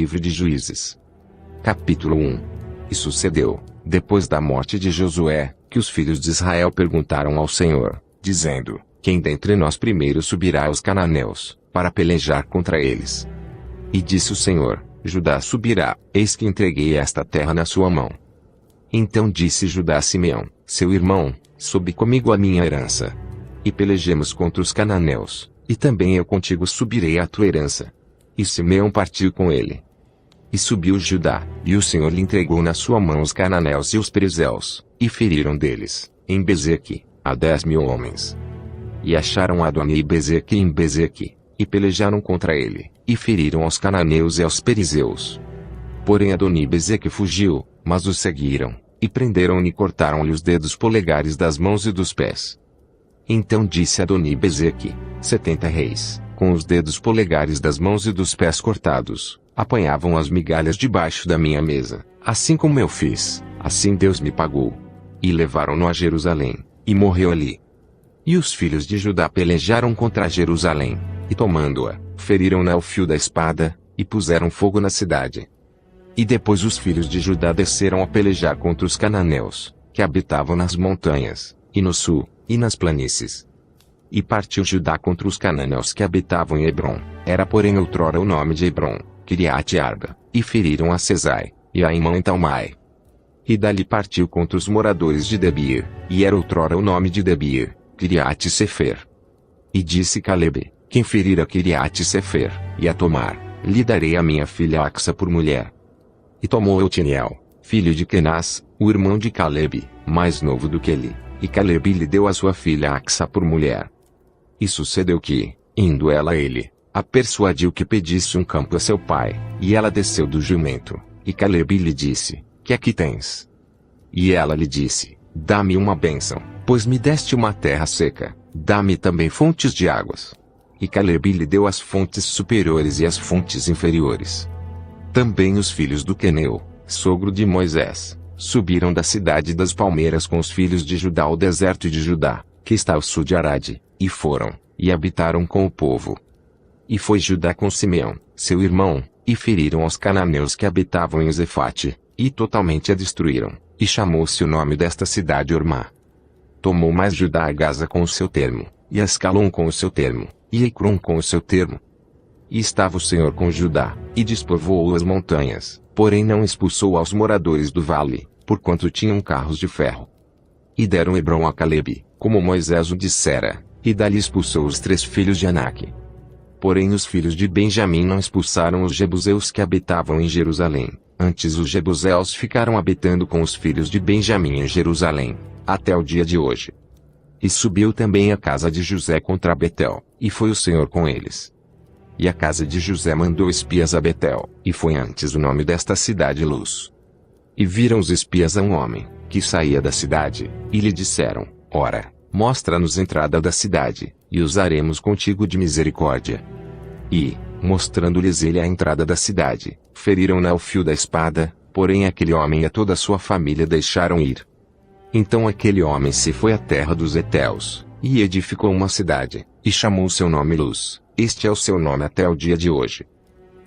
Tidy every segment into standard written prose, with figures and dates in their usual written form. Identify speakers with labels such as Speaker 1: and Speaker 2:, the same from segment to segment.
Speaker 1: livro de Juízes. Capítulo 1. E sucedeu, depois da morte de Josué, que os filhos de Israel perguntaram ao Senhor, dizendo: Quem dentre nós primeiro subirá aos cananeus, para pelejar contra eles? E disse o Senhor: Judá subirá, eis que entreguei esta terra na sua mão. Então disse Judá a Simeão, seu irmão: Sobe comigo a minha herança. E pelejemos contra os cananeus, e também eu contigo subirei à tua herança. E Simeão partiu com ele. E subiu Judá, e o Senhor lhe entregou na sua mão os cananeus e os perizeus, e feriram deles, em Bezeque, a 10.000 homens. E acharam Adoni e Bezeque em Bezeque, e pelejaram contra ele, e feriram aos cananeus e aos perizeus. Porém Adoni e Bezeque fugiu, mas os seguiram, e prenderam-no e cortaram-lhe os dedos polegares das mãos e dos pés. Então disse Adoni e Bezeque: 70 reis, com os dedos polegares das mãos e dos pés cortados, apanhavam as migalhas debaixo da minha mesa, assim como eu fiz, assim Deus me pagou. E levaram-no a Jerusalém, e morreu ali. E os filhos de Judá pelejaram contra Jerusalém, e tomando-a, feriram-na ao fio da espada, e puseram fogo na cidade. E depois os filhos de Judá desceram a pelejar contra os cananeus, que habitavam nas montanhas, e no sul, e nas planícies. E partiu Judá contra os cananeus que habitavam em Hebrom, era porém outrora o nome de Hebrom, Quiriate-Arba, e feriram a Sesai, e a Imã em Talmai. E dali partiu contra os moradores de Debir, e era outrora o nome de Debir, Quiriate-Sefer. E disse Calebe: Quem ferir a Quiriate-Sefer, e a tomar, lhe darei a minha filha Axa por mulher. E tomou Eutiniel, filho de Kenaz, o irmão de Calebe, mais novo do que ele, e Calebe lhe deu a sua filha Axa por mulher. E sucedeu que, indo ela a ele, a persuadiu que pedisse um campo a seu pai, e ela desceu do jumento, e Calebe lhe disse: Que aqui tens? E ela lhe disse: Dá-me uma bênção, pois me deste uma terra seca, dá-me também fontes de águas. E Calebe lhe deu as fontes superiores e as fontes inferiores. Também os filhos do Queneu, sogro de Moisés, subiram da cidade das palmeiras com os filhos de Judá ao deserto de Judá, que está ao sul de Arade, e foram, e habitaram com o povo. E foi Judá com Simeão, seu irmão, e feriram aos cananeus que habitavam em Zefate, e totalmente a destruíram, e chamou-se o nome desta cidade Ormá. Tomou mais Judá a Gaza com o seu termo, e Ascalon com o seu termo, e Ecrom com o seu termo. E estava o Senhor com Judá, e despovoou as montanhas, porém não expulsou aos moradores do vale, porquanto tinham carros de ferro. E deram Hebrom a Calebe, como Moisés o dissera, e dali expulsou os 3 filhos de Aнаque. Porém os filhos de Benjamim não expulsaram os jebuseus que habitavam em Jerusalém, antes os jebuseus ficaram habitando com os filhos de Benjamim em Jerusalém, até o dia de hoje. E subiu também a casa de José contra Betel, e foi o Senhor com eles. E a casa de José mandou espias a Betel, e foi antes o nome desta cidade Luz. E viram os espias a um homem, que saía da cidade, e lhe disseram: Ora, mostra-nos a entrada da cidade, e usaremos contigo de misericórdia. E, mostrando-lhes ele a entrada da cidade, feriram-na ao fio da espada, porém aquele homem e a toda a sua família deixaram ir. Então aquele homem se foi à terra dos heteus, e edificou uma cidade, e chamou seu nome Luz, este é o seu nome até o dia de hoje.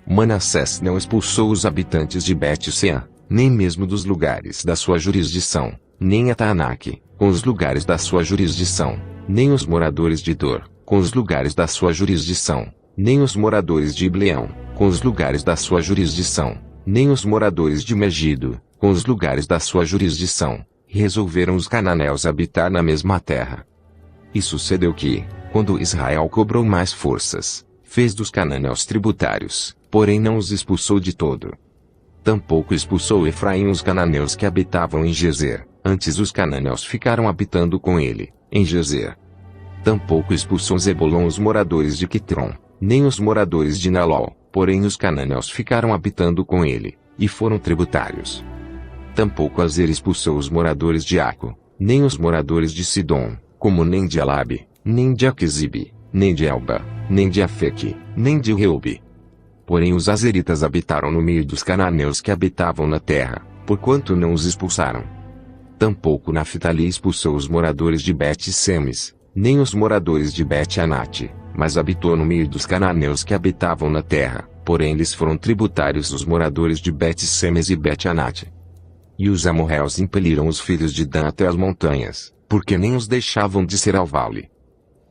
Speaker 1: Manassés não expulsou os habitantes de Bet-Sean, nem mesmo dos lugares da sua jurisdição, nem a Taanaque, com os lugares da sua jurisdição, nem os moradores de Dor, com os lugares da sua jurisdição, nem os moradores de Ibleão, com os lugares da sua jurisdição, nem os moradores de Megido, com os lugares da sua jurisdição. Resolveram os cananeus habitar na mesma terra. E sucedeu que, quando Israel cobrou mais forças, fez dos cananeus tributários, porém não os expulsou de todo. Tampouco expulsou Efraim os cananeus que habitavam em Gezer, antes os cananeus ficaram habitando com ele, em Gezer. Tampouco expulsou Zebulon os moradores de Quitron, nem os moradores de Nalol, porém os cananeus ficaram habitando com ele, e foram tributários. Tampouco Azer expulsou os moradores de Aco, nem os moradores de Sidom, como nem de Alabe, nem de Aquisibe, nem de Elba, nem de Afeque, nem de Reube. Porém os azeritas habitaram no meio dos cananeus que habitavam na terra, porquanto não os expulsaram. Tampouco Naftali expulsou os moradores de Bet-Semes, nem os moradores de Bet-Anate, mas habitou no meio dos cananeus que habitavam na terra, porém lhes foram tributários os moradores de Bet-Semes e Bet-Anate. E os amorreus impeliram os filhos de Dan até as montanhas, porque nem os deixavam descer ao vale.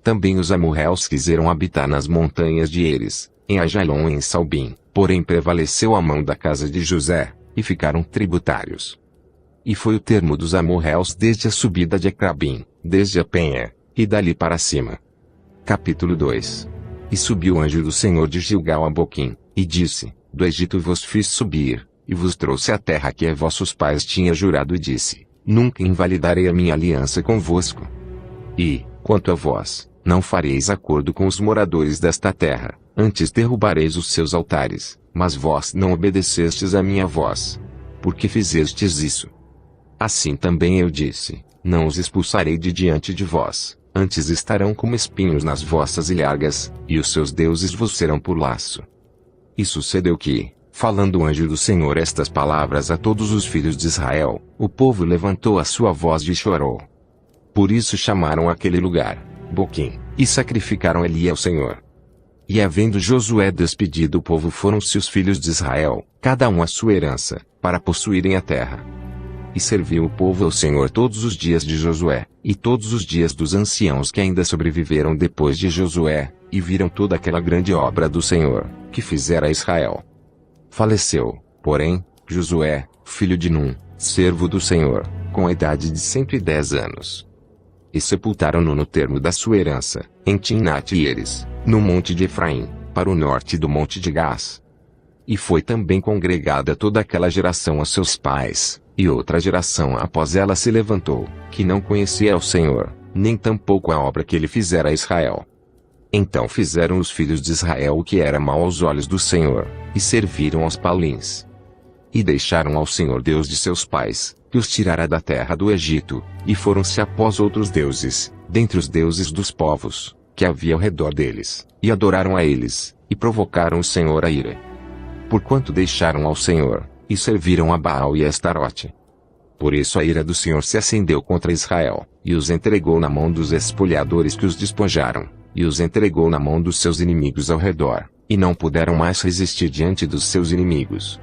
Speaker 1: Também os amorreus quiseram habitar nas montanhas de Eres, em Ajalon e em Salbim, porém prevaleceu a mão da casa de José, e ficaram tributários. E foi o termo dos amorreus desde a subida de Ecrabim, desde a penha, e dali para cima. Capítulo 2. E subiu o anjo do Senhor de Gilgal a Boquim, e disse: Do Egito vos fiz subir, e vos trouxe a terra que a vossos pais tinha jurado, e disse: Nunca invalidarei a minha aliança convosco. E, quanto a vós, não fareis acordo com os moradores desta terra, antes derrubareis os seus altares, mas vós não obedecestes à minha voz. Por que fizestes isso? Assim também eu disse: Não os expulsarei de diante de vós, antes estarão como espinhos nas vossas ilhargas, e os seus deuses vos serão por laço. E sucedeu que, falando o anjo do Senhor estas palavras a todos os filhos de Israel, o povo levantou a sua voz e chorou. Por isso chamaram aquele lugar Boquim, e sacrificaram ali ao Senhor. E havendo Josué despedido o povo, foram-se os filhos de Israel, cada um a sua herança, para possuírem a terra. E serviu o povo ao Senhor todos os dias de Josué, e todos os dias dos anciãos que ainda sobreviveram depois de Josué, e viram toda aquela grande obra do Senhor, que fizera a Israel. Faleceu, porém, Josué, filho de Num, servo do Senhor, com a idade de 110 anos. E sepultaram-no no termo da sua herança, em Timnat-Heres, no monte de Efraim, para o norte do monte de Gás. E foi também congregada toda aquela geração a seus pais, e outra geração após ela se levantou, que não conhecia ao Senhor, nem tampouco a obra que ele fizera a Israel. Então fizeram os filhos de Israel o que era mau aos olhos do Senhor, e serviram aos Palins. E deixaram ao Senhor Deus de seus pais, que os tirara da terra do Egito, e foram-se após outros deuses, dentre os deuses dos povos, que havia ao redor deles, e adoraram a eles, e provocaram o Senhor a ira. Porquanto deixaram ao Senhor, e serviram a Baal e a Astarote. Por isso a ira do Senhor se acendeu contra Israel, e os entregou na mão dos espolhadores que os despojaram, e os entregou na mão dos seus inimigos ao redor, e não puderam mais resistir diante dos seus inimigos.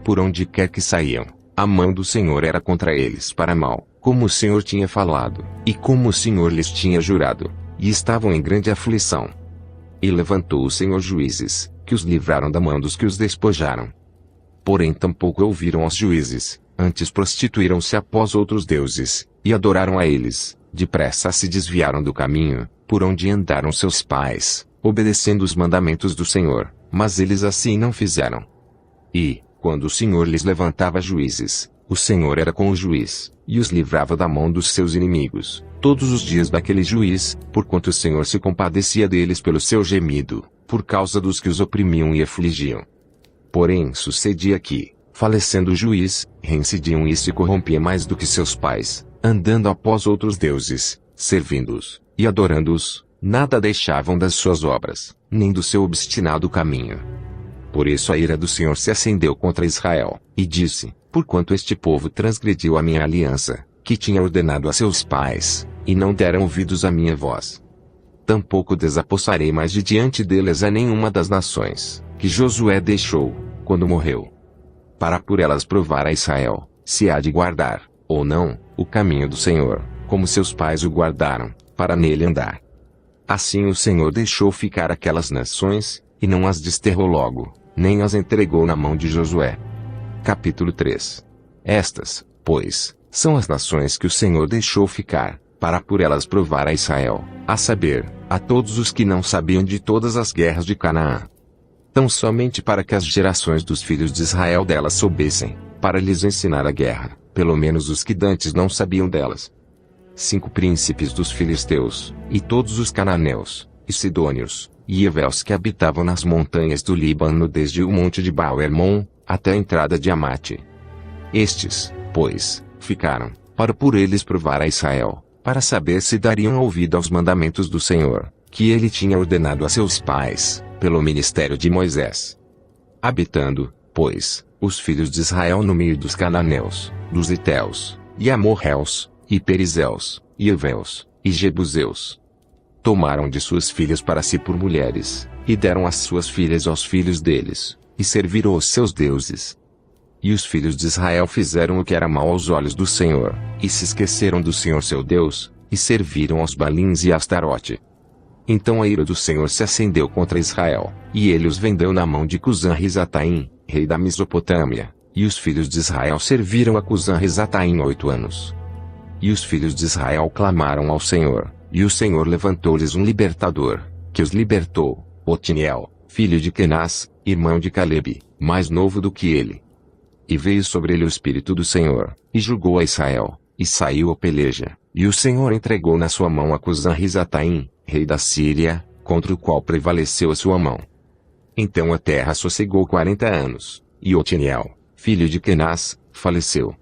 Speaker 1: Por onde quer que saíam, a mão do Senhor era contra eles para mal, como o Senhor tinha falado, e como o Senhor lhes tinha jurado, e estavam em grande aflição. E levantou o Senhor juízes, que os livraram da mão dos que os despojaram. Porém tampouco ouviram aos juízes, antes prostituíram-se após outros deuses, e adoraram a eles, depressa se desviaram do caminho, por onde andaram seus pais, obedecendo os mandamentos do Senhor, mas eles assim não fizeram. E, quando o Senhor lhes levantava juízes, o Senhor era com o juiz, e os livrava da mão dos seus inimigos, todos os dias daquele juiz, porquanto o Senhor se compadecia deles pelo seu gemido, por causa dos que os oprimiam e afligiam. Porém sucedia que, falecendo o juiz, reincidiam e se corrompia mais do que seus pais, andando após outros deuses, servindo-os, e adorando-os, nada deixavam das suas obras, nem do seu obstinado caminho. Por isso a ira do Senhor se acendeu contra Israel, e disse: Porquanto este povo transgrediu a minha aliança, que tinha ordenado a seus pais, e não deram ouvidos à minha voz. Tampouco desapossarei mais de diante deles a nenhuma das nações, que Josué deixou, quando morreu. Para por elas provar a Israel, se há de guardar, ou não, o caminho do Senhor, como seus pais o guardaram, para nele andar. Assim o Senhor deixou ficar aquelas nações, e não as desterrou logo, nem as entregou na mão de Josué. Capítulo 3. Estas, pois, são as nações que o Senhor deixou ficar, para por elas provar a Israel, a saber, a todos os que não sabiam de todas as guerras de Canaã. Tão somente para que as gerações dos filhos de Israel delas soubessem, para lhes ensinar a guerra, pelo menos os que dantes não sabiam delas. 5 príncipes dos filisteus, e todos os cananeus, e sidônios, e heveus que habitavam nas montanhas do Líbano desde o monte de Baal-Hermon, até a entrada de Amate. Estes, pois, ficaram, para por eles provar a Israel, para saber se dariam ouvido aos mandamentos do Senhor, que ele tinha ordenado a seus pais, pelo ministério de Moisés. Habitando, pois, os filhos de Israel no meio dos cananeus, dos heteus, e amorreus, e perizeus, e heveus, e jebuseus. tomaram de suas filhas para si por mulheres, e deram as suas filhas aos filhos deles, e serviram os seus deuses. E os filhos de Israel fizeram o que era mal aos olhos do Senhor, e se esqueceram do Senhor seu Deus, e serviram aos Balins e a Astarote. Então a ira do Senhor se acendeu contra Israel, e ele os vendeu na mão de Cusã-Risataim, rei da Mesopotâmia, e os filhos de Israel serviram a Cusã-Risataim 8 anos. E os filhos de Israel clamaram ao Senhor, e o Senhor levantou-lhes um libertador, que os libertou, Otiniel, filho de Kenaz, irmão de Calebe, mais novo do que ele. E veio sobre ele o Espírito do Senhor, e julgou a Israel, e saiu a peleja, e o Senhor entregou na sua mão a Cusã-Risataim, rei da Síria, contra o qual prevaleceu a sua mão. Então a terra sossegou 40 anos, e Otiniel, filho de Kenaz, faleceu.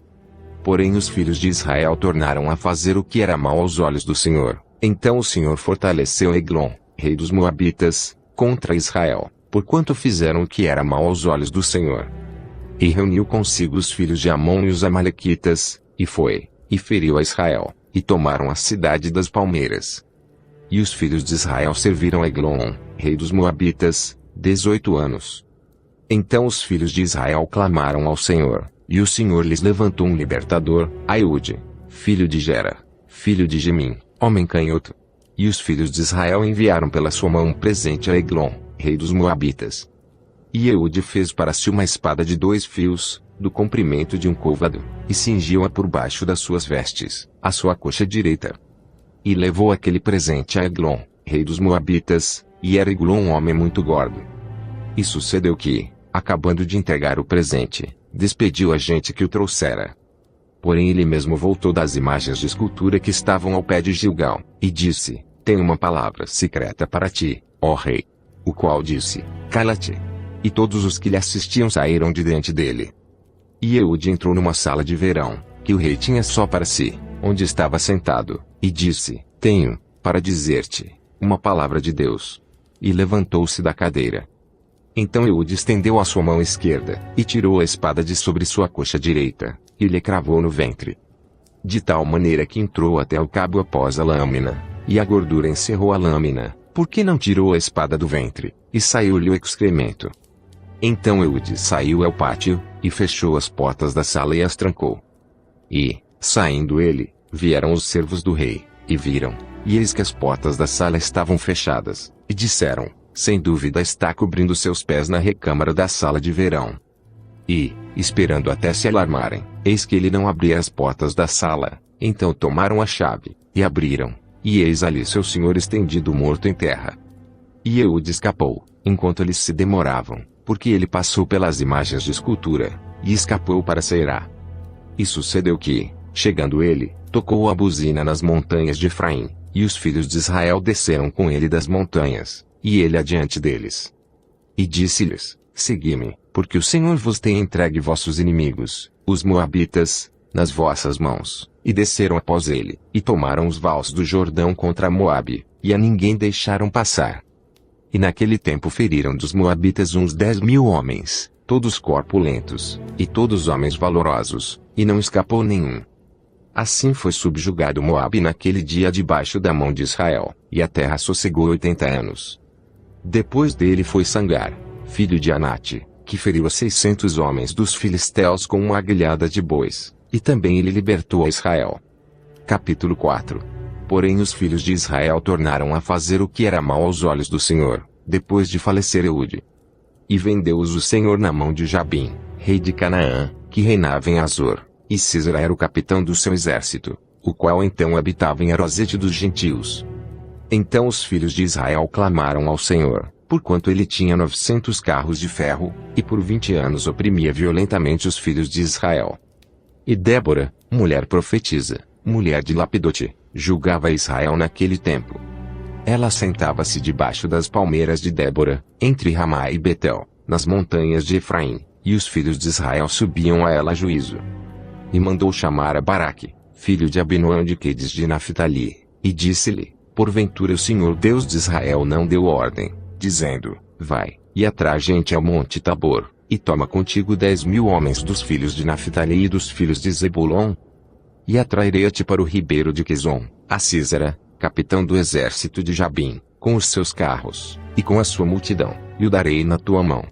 Speaker 1: Porém os filhos de Israel tornaram a fazer o que era mal aos olhos do Senhor. Então o Senhor fortaleceu Eglon, rei dos Moabitas, contra Israel, porquanto fizeram o que era mal aos olhos do Senhor. E reuniu consigo os filhos de Amon e os Amalequitas, e foi, e feriu a Israel, e tomaram a cidade das palmeiras. E os filhos de Israel serviram a Eglon, rei dos Moabitas, 18 anos. Então os filhos de Israel clamaram ao Senhor, e o Senhor lhes levantou um libertador, Aiúde, filho de Gera, filho de Gemim, homem canhoto. E os filhos de Israel enviaram pela sua mão um presente a Eglon, rei dos Moabitas. E Eude fez para si uma espada de 2 fios, do comprimento de um côvado, e cingiu-a por baixo das suas vestes, a sua coxa direita. E levou aquele presente a Eglon, rei dos Moabitas, e era Eglon um homem muito gordo. E sucedeu que, acabando de entregar o presente, despediu a gente que o trouxera. Porém ele mesmo voltou das imagens de escultura que estavam ao pé de Gilgal, e disse: Tenho uma palavra secreta para ti, ó rei. O qual disse: Cala-te. E todos os que lhe assistiam saíram de diante dele. E Eude entrou numa sala de verão, que o rei tinha só para si, onde estava sentado, e disse: Tenho, para dizer-te, uma palavra de Deus. E levantou-se da cadeira. Então Eude estendeu a sua mão esquerda, e tirou a espada de sobre sua coxa direita, e lhe cravou no ventre. De tal maneira que entrou até o cabo após a lâmina, e a gordura encerrou a lâmina, porque não tirou a espada do ventre, e saiu-lhe o excremento. Então Eude saiu ao pátio, e fechou as portas da sala e as trancou. E, saindo ele, vieram os servos do rei, e viram, e eis que as portas da sala estavam fechadas, e disseram: Sem dúvida está cobrindo seus pés na recâmara da sala de verão. E, esperando até se alarmarem, eis que ele não abria as portas da sala. Então tomaram a chave, e abriram, e eis ali seu senhor estendido morto em terra. E Eude escapou, enquanto eles se demoravam, porque ele passou pelas imagens de escultura, e escapou para Seirá. E sucedeu que, chegando ele, tocou a buzina nas montanhas de Efraim, e os filhos de Israel desceram com ele das montanhas, e ele adiante deles. E disse-lhes: Segui-me, porque o Senhor vos tem entregue vossos inimigos, os Moabitas, nas vossas mãos. E desceram após ele, e tomaram os vales do Jordão contra Moabe, e a ninguém deixaram passar. E naquele tempo feriram dos Moabitas uns 10.000 homens, todos corpulentos, e todos homens valorosos, e não escapou nenhum. Assim foi subjugado Moabe naquele dia debaixo da mão de Israel, e a terra sossegou 80 anos. Depois dele foi Sangar, filho de Anate, que feriu a 600 homens dos filisteus com uma aguilhada de bois, e também ele libertou a Israel. Capítulo 4. Porém os filhos de Israel tornaram a fazer o que era mal aos olhos do Senhor, depois de falecer Eude. E vendeu-os o Senhor na mão de Jabim, rei de Canaã, que reinava em Azor, e Císara era o capitão do seu exército, o qual então habitava em Arosete dos gentios. Então os filhos de Israel clamaram ao Senhor, porquanto ele tinha 900 carros de ferro, e por 20 anos oprimia violentamente os filhos de Israel. E Débora, mulher profetisa, mulher de Lapidote, julgava Israel naquele tempo. Ela sentava-se debaixo das palmeiras de Débora, entre Ramá e Betel, nas montanhas de Efraim, e os filhos de Israel subiam a ela a juízo. E mandou chamar a Baraque, filho de Abinoam de Quedes de Naphtali, e disse-lhe: Porventura o Senhor Deus de Israel não deu ordem, dizendo: Vai, e atrai gente ao monte Tabor, e toma contigo 10.000 homens dos filhos de Naphtali e dos filhos de Zebulon? E atrairei-te para o ribeiro de Quizon, a Císara, capitão do exército de Jabim, com os seus carros, e com a sua multidão, e o darei na tua mão.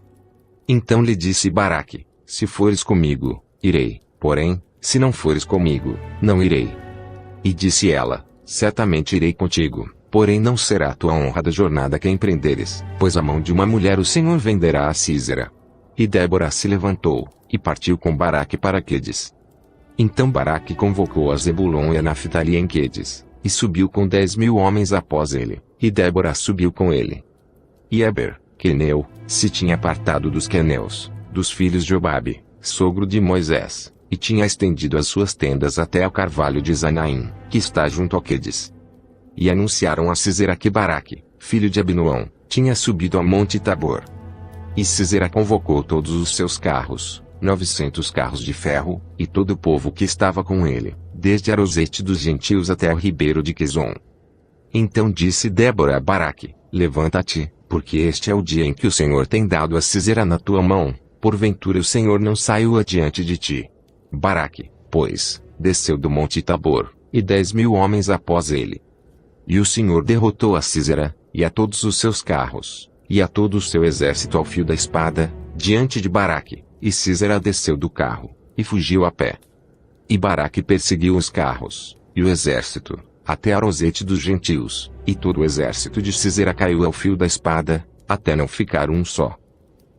Speaker 1: Então lhe disse Baraque: se fores comigo, irei, porém, se não fores comigo, não irei. E disse ela: certamente irei contigo, porém não será a tua honra da jornada que empreenderes, pois a mão de uma mulher o Senhor venderá a Sísera. E Débora se levantou, e partiu com Baraque para Quedes. Então Baraque convocou a Zebulon e a Naftali em Quedes, e subiu com 10.000 homens após ele, e Débora subiu com ele. E Eber, queneu, se tinha apartado dos queneus, dos filhos de Obabe, sogro de Moisés, e tinha estendido as suas tendas até ao carvalho de Zanaim, que está junto a Quedes. E anunciaram a Sísera que Baraque, filho de Abinoão, tinha subido ao monte Tabor. E Sísera convocou todos os seus carros, 900 carros de ferro, e todo o povo que estava com ele, desde Arosete dos gentios até o ribeiro de Quizon. Então disse Débora a Baraque: levanta-te, porque este é o dia em que o Senhor tem dado a Sísera na tua mão, porventura o Senhor não saiu adiante de ti. Baraque, pois, desceu do monte Tabor, e 10.000 homens após ele. E o Senhor derrotou a Sísera, e a todos os seus carros, e a todo o seu exército ao fio da espada, diante de Baraque, e Sísera desceu do carro, e fugiu a pé. E Baraque perseguiu os carros, e o exército, até Arosete dos gentios, e todo o exército de Sísera caiu ao fio da espada, até não ficar um só.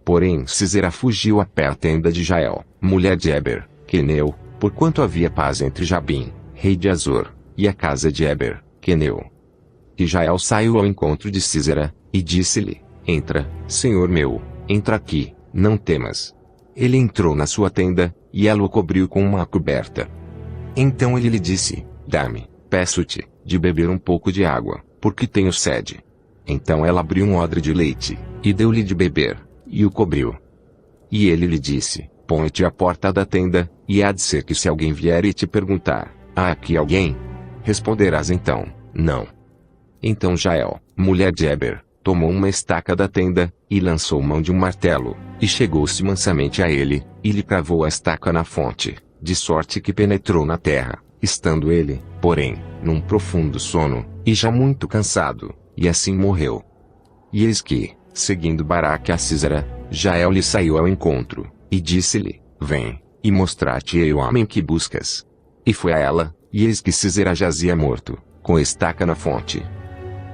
Speaker 1: Porém Sísera fugiu a pé à tenda de Jael, mulher de Eber, queneu, porquanto havia paz entre Jabim, rei de Azor, e a casa de Eber, queneu. E Jael saiu ao encontro de Sísera, e disse-lhe: entra, senhor meu, entra aqui, não temas. Ele entrou na sua tenda, e ela o cobriu com uma coberta. Então ele lhe disse: dá-me, peço-te, de beber um pouco de água, porque tenho sede. Então ela abriu um odre de leite, e deu-lhe de beber, e o cobriu. E ele lhe disse: põe-te à porta da tenda, e há de ser que se alguém vier e te perguntar: há aqui alguém? Responderás então: não. Então Jael, mulher de Eber, tomou uma estaca da tenda, e lançou mão de um martelo, e chegou-se mansamente a ele, e lhe cravou a estaca na fonte, de sorte que penetrou na terra, estando ele, porém, num profundo sono, e já muito cansado, e assim morreu. E eis que, seguindo Baraque a Sísera, Jael lhe saiu ao encontro, e disse-lhe: vem, e mostrar-te-ei o homem que buscas. E foi a ela, e eis que Sísera jazia morto, com a estaca na fonte.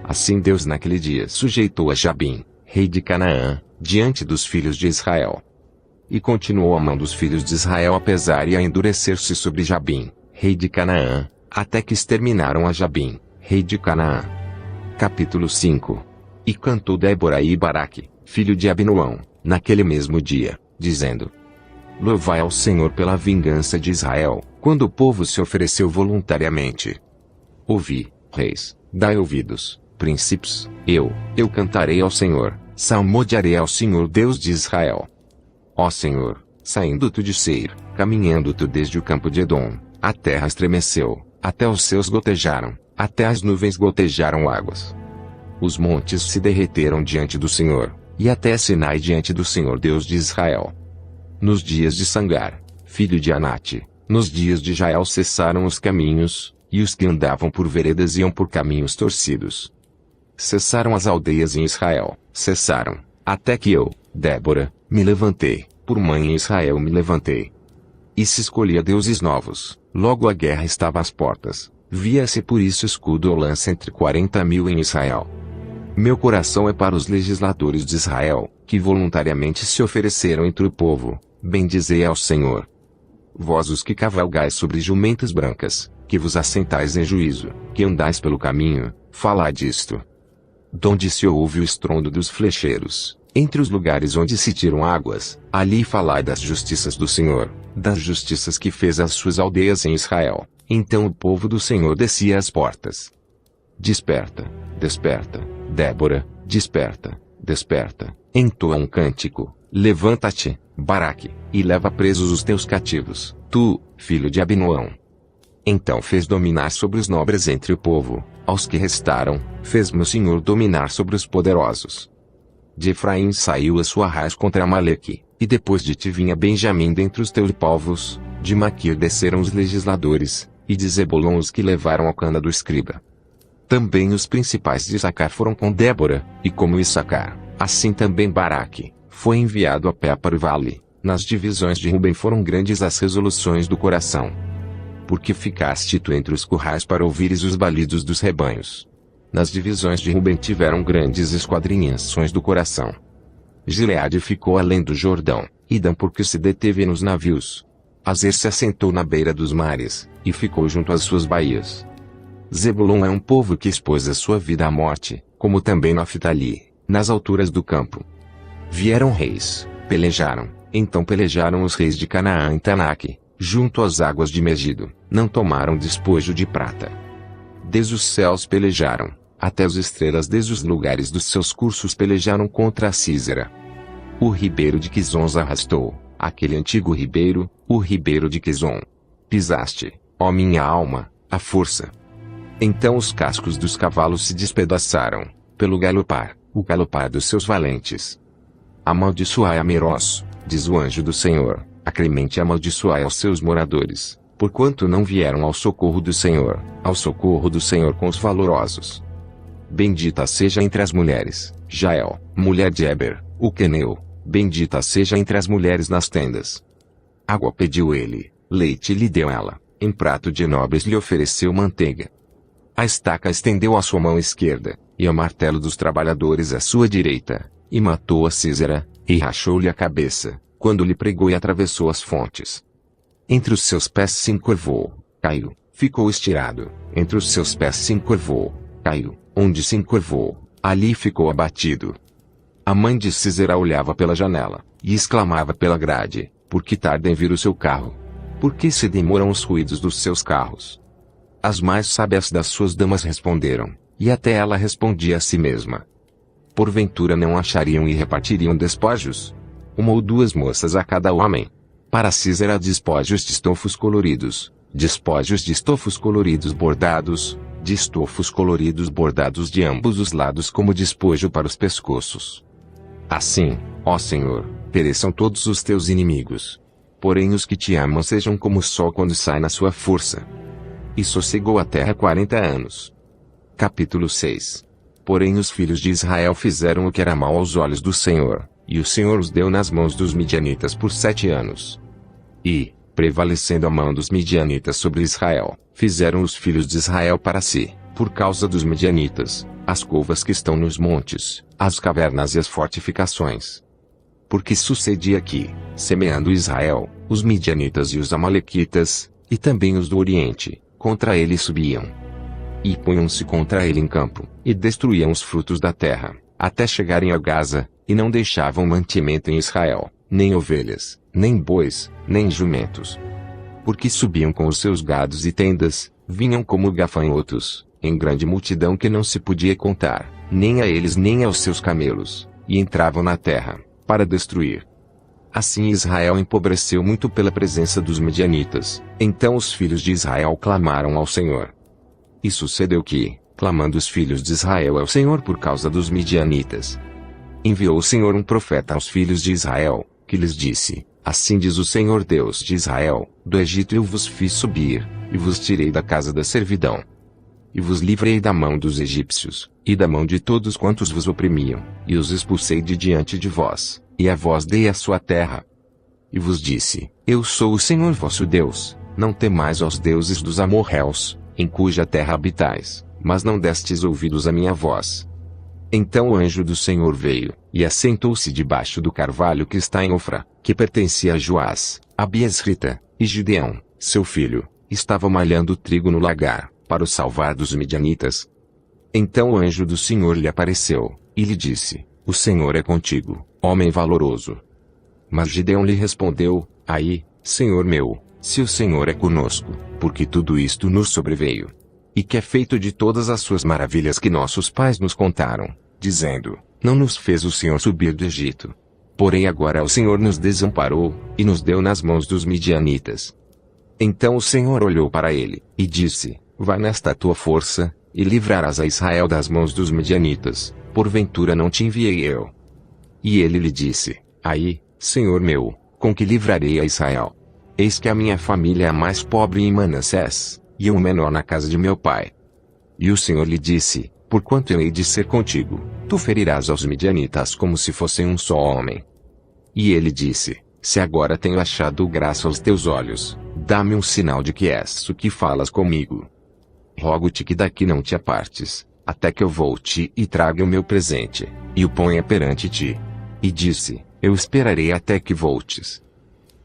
Speaker 1: Assim Deus naquele dia sujeitou a Jabim, rei de Canaã, diante dos filhos de Israel. E continuou a mão dos filhos de Israel a pesar e a endurecer-se sobre Jabim, rei de Canaã, até que exterminaram a Jabim, rei de Canaã. Capítulo 5. E cantou Débora e Baraque, filho de Abinoão, naquele mesmo dia, dizendo: louvai ao Senhor pela vingança de Israel, quando o povo se ofereceu voluntariamente. Ouvi, reis, dai ouvidos, príncipes, eu cantarei ao Senhor, salmodiarei ao Senhor Deus de Israel. Ó Senhor, saindo tu de Seir, caminhando tu desde o campo de Edom, a terra estremeceu, até os céus gotejaram, até as nuvens gotejaram águas. Os montes se derreteram diante do Senhor, e até Sinai diante do Senhor Deus de Israel. Nos dias de Sangar, filho de Anate, nos dias de Jael cessaram os caminhos, e os que andavam por veredas iam por caminhos torcidos. Cessaram as aldeias em Israel, cessaram, até que eu, Débora, me levantei, por mãe em Israel me levantei. E se escolhia deuses novos, logo a guerra estava às portas, via-se por isso escudo ou lança entre 40.000 em Israel. Meu coração é para os legisladores de Israel, que voluntariamente se ofereceram entre o povo, bendizei ao Senhor. Vós os que cavalgais sobre jumentas brancas, que vos assentais em juízo, que andais pelo caminho, falai disto. Donde se ouve o estrondo dos flecheiros, entre os lugares onde se tiram águas, ali falai das justiças do Senhor, das justiças que fez às suas aldeias em Israel. Então o povo do Senhor descia às portas. Desperta, desperta, Débora, desperta, desperta, entoa um cântico, levanta-te, Baraque, e leva presos os teus cativos, tu, filho de Abinoão. Então fez dominar sobre os nobres entre o povo, aos que restaram, fez meu Senhor dominar sobre os poderosos. De Efraim saiu a sua raiz contra Amaleque, e depois de ti vinha Benjamim dentre os teus povos, de Maquir desceram os legisladores, e de Zebulon os que levaram a cana do escriba. Também os principais de Issacar foram com Débora, e como Issacar, assim também Baraque, foi enviado a pé para o vale. Nas divisões de Ruben foram grandes as resoluções do coração. Porque ficaste tu entre os currais para ouvires os balidos dos rebanhos. Nas divisões de Ruben tiveram grandes esquadrinhações do coração. Gileade ficou além do Jordão, e Dan porque se deteve nos navios. Azer se assentou na beira dos mares, e ficou junto às suas baías. Zebulon é um povo que expôs a sua vida à morte, como também Naftali, nas alturas do campo. Vieram reis, pelejaram, então pelejaram os reis de Canaã em Tanaque, junto às águas de Megido, não tomaram despojo de prata. Desde os céus pelejaram, até as estrelas desde os lugares dos seus cursos pelejaram contra a Císera. O ribeiro de Quizon os arrastou, aquele antigo ribeiro, o ribeiro de Quizon. Pisaste, ó minha alma, a força. Então os cascos dos cavalos se despedaçaram, pelo galopar, o galopar dos seus valentes. Amaldiçoai a Meroz, diz o anjo do Senhor, a Clemente amaldiçoai aos seus moradores, porquanto não vieram ao socorro do Senhor com os valorosos. Bendita seja entre as mulheres, Jael, mulher de Eber, o queneu, bendita seja entre as mulheres nas tendas. Água pediu ele, leite lhe deu ela, em prato de nobres lhe ofereceu manteiga. A estaca estendeu a sua mão esquerda, e o martelo dos trabalhadores à sua direita, e matou a Císera, e rachou-lhe a cabeça, quando lhe pregou e atravessou as fontes. Entre os seus pés se encurvou, caiu, ficou estirado, entre os seus pés se encurvou, caiu, onde se encurvou, ali ficou abatido. A mãe de Císera olhava pela janela, e exclamava pela grade, por que tarda em vir o seu carro? Por que se demoram os ruídos dos seus carros? As mais sábias das suas damas responderam, e até ela respondia a si mesma. Porventura não achariam e repartiriam despojos? Uma ou duas moças a cada homem. Para Císera despojos de estofos coloridos bordados, de estofos coloridos bordados de ambos os lados como despojo para os pescoços. Assim, ó Senhor, pereçam todos os teus inimigos. Porém os que te amam sejam como o sol quando sai na sua força. E sossegou a terra 40 anos. Capítulo 6. Porém os filhos de Israel fizeram o que era mal aos olhos do Senhor, e o Senhor os deu nas mãos dos midianitas por 7 anos. E, prevalecendo a mão dos midianitas sobre Israel, fizeram os filhos de Israel para si, por causa dos midianitas, as covas que estão nos montes, as cavernas e as fortificações. Porque sucedia que, semeando Israel, os midianitas e os amalequitas, e também os do Oriente, contra ele subiam. E punham-se contra ele em campo, e destruíam os frutos da terra, até chegarem a Gaza, e não deixavam mantimento em Israel, nem ovelhas, nem bois, nem jumentos. Porque subiam com os seus gados e tendas, vinham como gafanhotos, em grande multidão que não se podia contar, nem a eles nem aos seus camelos, e entravam na terra, para destruir. Assim Israel empobreceu muito pela presença dos midianitas. Então os filhos de Israel clamaram ao Senhor. E sucedeu que, clamando os filhos de Israel ao Senhor por causa dos midianitas, enviou o Senhor um profeta aos filhos de Israel, que lhes disse: Assim diz o Senhor Deus de Israel, do Egito eu vos fiz subir, e vos tirei da casa da servidão. E vos livrei da mão dos egípcios, e da mão de todos quantos vos oprimiam, e os expulsei de diante de vós, e a vós dei a sua terra. E vos disse: Eu sou o Senhor vosso Deus, não temais aos deuses dos amorreus, em cuja terra habitais, mas não destes ouvidos à minha voz. Então o anjo do Senhor veio, e assentou-se debaixo do carvalho que está em Ofra, que pertencia a Joás, a Biesrita, e Gideão, seu filho, estava malhando trigo no lagar, para o salvar dos midianitas. Então o anjo do Senhor lhe apareceu, e lhe disse: O Senhor é contigo, homem valoroso. Mas Gideão lhe respondeu: Ai, Senhor meu, se o Senhor é conosco, porque tudo isto nos sobreveio. E que é feito de todas as suas maravilhas que nossos pais nos contaram, dizendo: Não nos fez o Senhor subir do Egito. Porém agora o Senhor nos desamparou, e nos deu nas mãos dos midianitas. Então o Senhor olhou para ele, e disse: Vai nesta tua força, e livrarás a Israel das mãos dos midianitas, porventura não te enviei eu. E ele lhe disse: Aí, Senhor meu, com que livrarei a Israel? Eis que a minha família é a mais pobre em Manassés, e eu o menor na casa de meu pai. E o Senhor lhe disse, porquanto eu hei de ser contigo, tu ferirás aos midianitas como se fossem um só homem. E ele disse, se agora tenho achado graça aos teus olhos, dá-me um sinal de que és tu que falas comigo. Rogo-te que daqui não te apartes, até que eu volte e traga o meu presente, e o ponha perante ti. E disse, eu esperarei até que voltes.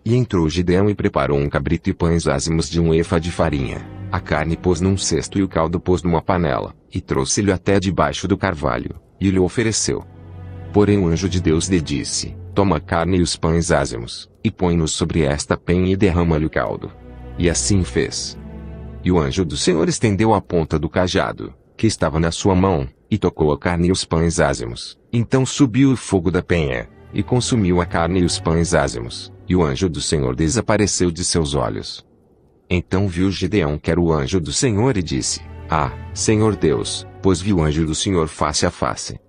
Speaker 1: E entrou Gideão e preparou um cabrito e pães ázimos de 1 efa de farinha. A carne pôs num cesto e o caldo pôs numa panela, e trouxe-lhe até debaixo do carvalho, e lhe ofereceu. Porém o anjo de Deus lhe disse, toma a carne e os pães ázimos, e põe-nos sobre esta penha e derrama-lhe o caldo. E assim fez. E o anjo do Senhor estendeu a ponta do cajado, que estava na sua mão, e tocou a carne e os pães ázimos. Então subiu o fogo da penha, e consumiu a carne e os pães ázimos, e o anjo do Senhor desapareceu de seus olhos. Então viu Gideão que era o anjo do Senhor e disse, ah, Senhor Deus, pois vi o anjo do Senhor face a face.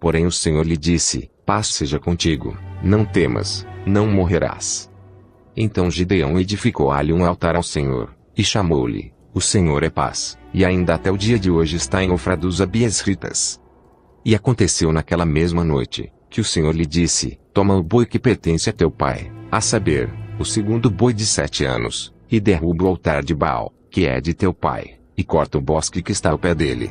Speaker 1: Porém o Senhor lhe disse, paz seja contigo, não temas, não morrerás. Então Gideão edificou ali um altar ao Senhor, e chamou-lhe, o Senhor é paz, e ainda até o dia de hoje está em Ofra dos Abiesritas. E aconteceu naquela mesma noite, que o Senhor lhe disse, toma o boi que pertence a teu pai, a saber, o segundo boi de 7 anos, e derruba o altar de Baal, que é de teu pai, e corta o bosque que está ao pé dele.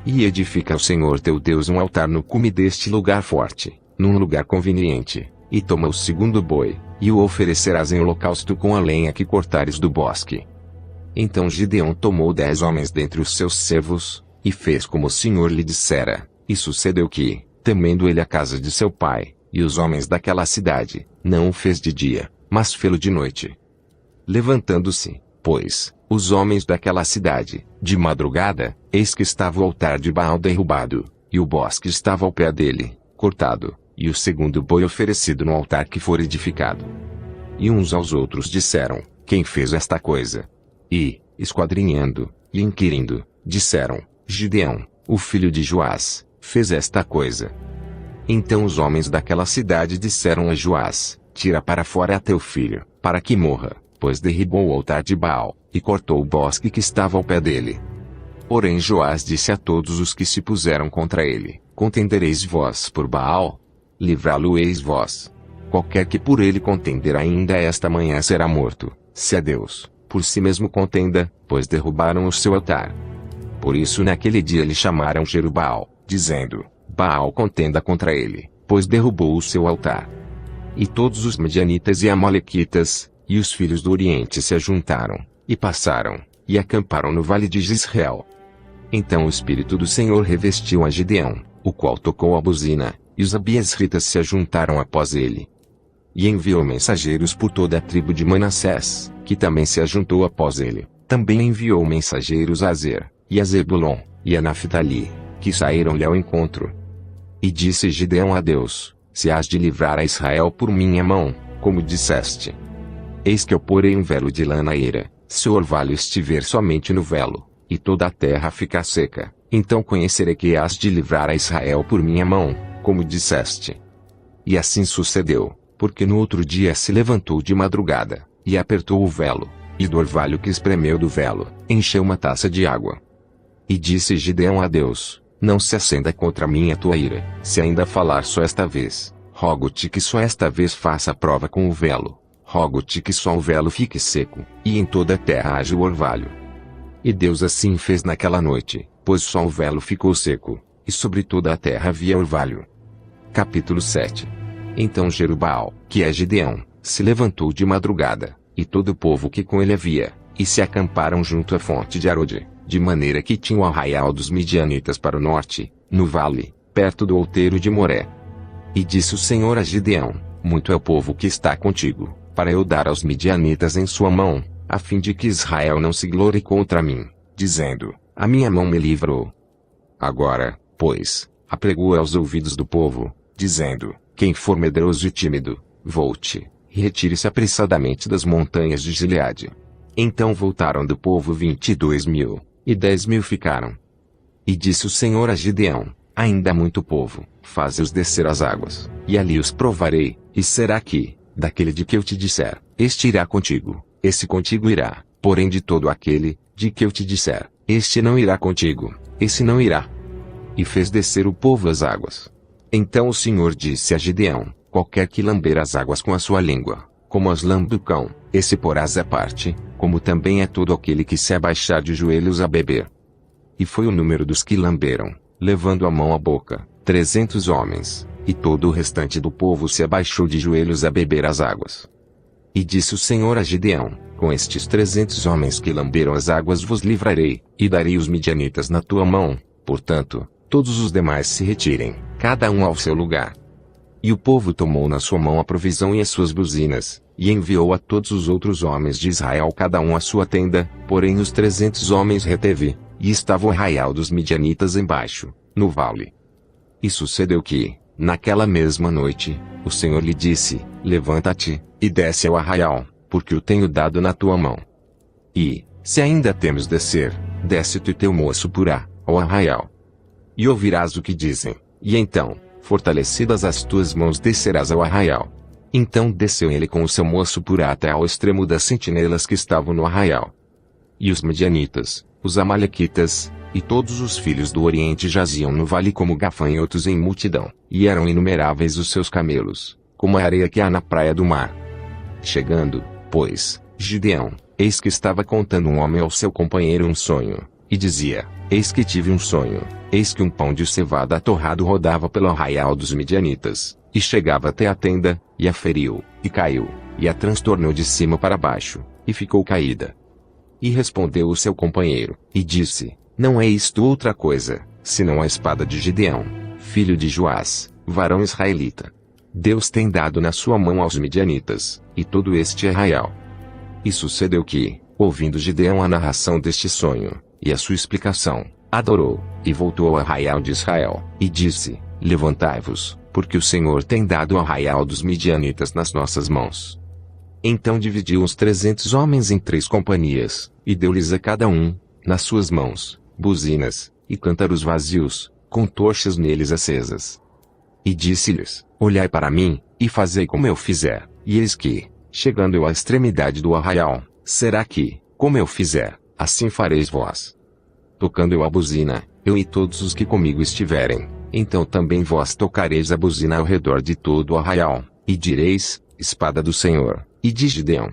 Speaker 1: E edifica ao Senhor teu Deus um altar no cume deste lugar forte, num lugar conveniente, e toma o segundo boi, e o oferecerás em holocausto com a lenha que cortares do bosque. Então Gideão tomou 10 homens dentre os seus servos, e fez como o Senhor lhe dissera, e sucedeu que, temendo ele a casa de seu pai, e os homens daquela cidade, não o fez de dia, mas fê-lo de noite. Levantando-se, pois, os homens daquela cidade, de madrugada, eis que estava o altar de Baal derrubado, e o bosque estava ao pé dele, cortado, e o segundo boi oferecido no altar que for edificado. E uns aos outros disseram, quem fez esta coisa? E, esquadrinhando, e inquirindo, disseram, Gideão, o filho de Joás, fez esta coisa. Então os homens daquela cidade disseram a Joás, tira para fora a teu filho, para que morra, pois derribou o altar de Baal, e cortou o bosque que estava ao pé dele. Porém Joás disse a todos os que se puseram contra ele, contendereis vós por Baal? Livrá-lo-eis vós. Qualquer que por ele contender ainda esta manhã será morto, se a Deus, por si mesmo contenda, pois derrubaram o seu altar. Por isso naquele dia lhe chamaram Jerubbaal, dizendo, Baal contenda contra ele, pois derrubou o seu altar. E todos os medianitas e amalequitas, e os filhos do Oriente se ajuntaram, e passaram, e acamparam no vale de Jezreel. Então o Espírito do Senhor revestiu a Gideão, o qual tocou a buzina, e os abiesritas se ajuntaram após ele. E enviou mensageiros por toda a tribo de Manassés, que também se ajuntou após ele. Também enviou mensageiros a Azer, e a Zebulon, e a Naphtali, que saíram-lhe ao encontro. E disse Gideão a Deus, se hás de livrar a Israel por minha mão, como disseste. Eis que eu porei um velo de lã na eira, se o orvalho estiver somente no velo, e toda a terra ficar seca, então conhecerei que hás de livrar a Israel por minha mão, como disseste. E assim sucedeu, porque no outro dia se levantou de madrugada, e apertou o velo, e do orvalho que espremeu do velo, encheu uma taça de água. E disse Gideão a Deus, não se acenda contra mim a tua ira, se ainda falar só esta vez, rogo-te que só esta vez faça a prova com o velo, rogo-te que só o velo fique seco, e em toda a terra haja o orvalho. E Deus assim fez naquela noite, pois só o velo ficou seco, e sobre toda a terra havia orvalho. Capítulo 7. Então Jerubbaal, que é Gideão, se levantou de madrugada, e todo o povo que com ele havia, e se acamparam junto à fonte de Arode, de maneira que tinha o arraial dos midianitas para o norte, no vale, perto do outeiro de Moré. E disse o Senhor a Gideão, muito é o povo que está contigo, para eu dar aos midianitas em sua mão, a fim de que Israel não se glorie contra mim, dizendo, a minha mão me livrou. Agora, pois, apregou aos ouvidos do povo, dizendo, quem for medroso e tímido, volte, e retire-se apressadamente das montanhas de Gileade. Então voltaram do povo 22.000, e 10.000 ficaram. E disse o Senhor a Gideão, ainda há muito povo, faze-os descer às águas, e ali os provarei, e será que, daquele de que eu te disser, este irá contigo, esse contigo irá, porém de todo aquele, de que eu te disser, este não irá contigo, esse não irá. E fez descer o povo às águas. Então o Senhor disse a Gideão: qualquer que lamber as águas com a sua língua, como as lambe o cão, esse porás à parte, como também é todo aquele que se abaixar de joelhos a beber. E foi o número dos que lamberam, levando a mão à boca, 300 homens, e todo o restante do povo se abaixou de joelhos a beber as águas. E disse o Senhor a Gideão: com estes 300 homens que lamberam as águas vos livrarei, e darei os midianitas na tua mão, portanto, todos os demais se retirem, cada um ao seu lugar. E o povo tomou na sua mão a provisão e as suas buzinas, e enviou a todos os outros homens de Israel cada um à sua tenda, porém os 300 homens reteve, e estava o arraial dos midianitas embaixo, no vale. E sucedeu que, naquela mesma noite, o Senhor lhe disse: levanta-te, e desce ao arraial, porque o tenho dado na tua mão. E, se ainda temes descer, desce tu e teu moço Purá, ao arraial. E ouvirás o que dizem, e então, fortalecidas as tuas mãos descerás ao arraial. Então desceu ele com o seu moço Purá até ao extremo das sentinelas que estavam no arraial. E os midianitas, os amalequitas, e todos os filhos do Oriente jaziam no vale como gafanhotos em multidão, e eram inumeráveis os seus camelos, como a areia que há na praia do mar. Chegando, pois, Gideão, eis que estava contando um homem ao seu companheiro um sonho, e dizia: eis que tive um sonho, eis que um pão de cevada torrado rodava pelo arraial dos midianitas, e chegava até a tenda, e a feriu, e caiu, e a transtornou de cima para baixo, e ficou caída. E respondeu o seu companheiro, e disse: não é isto outra coisa, senão a espada de Gideão, filho de Joás, varão israelita. Deus tem dado na sua mão aos midianitas, e todo este arraial. E sucedeu que, ouvindo Gideão a narração deste sonho, e a sua explicação, adorou, e voltou ao arraial de Israel, e disse: levantai-vos, porque o Senhor tem dado o arraial dos midianitas nas nossas mãos. Então dividiu os 300 homens em 3 companhias, e deu-lhes a cada um, nas suas mãos, buzinas, e cântaros vazios, com tochas neles acesas. E disse-lhes: olhai para mim, e fazei como eu fizer, e eis que, chegando eu à extremidade do arraial, será que, como eu fizer, assim fareis vós. Tocando eu a buzina, eu e todos os que comigo estiverem, então também vós tocareis a buzina ao redor de todo o arraial, e direis: espada do Senhor, e de Gideão.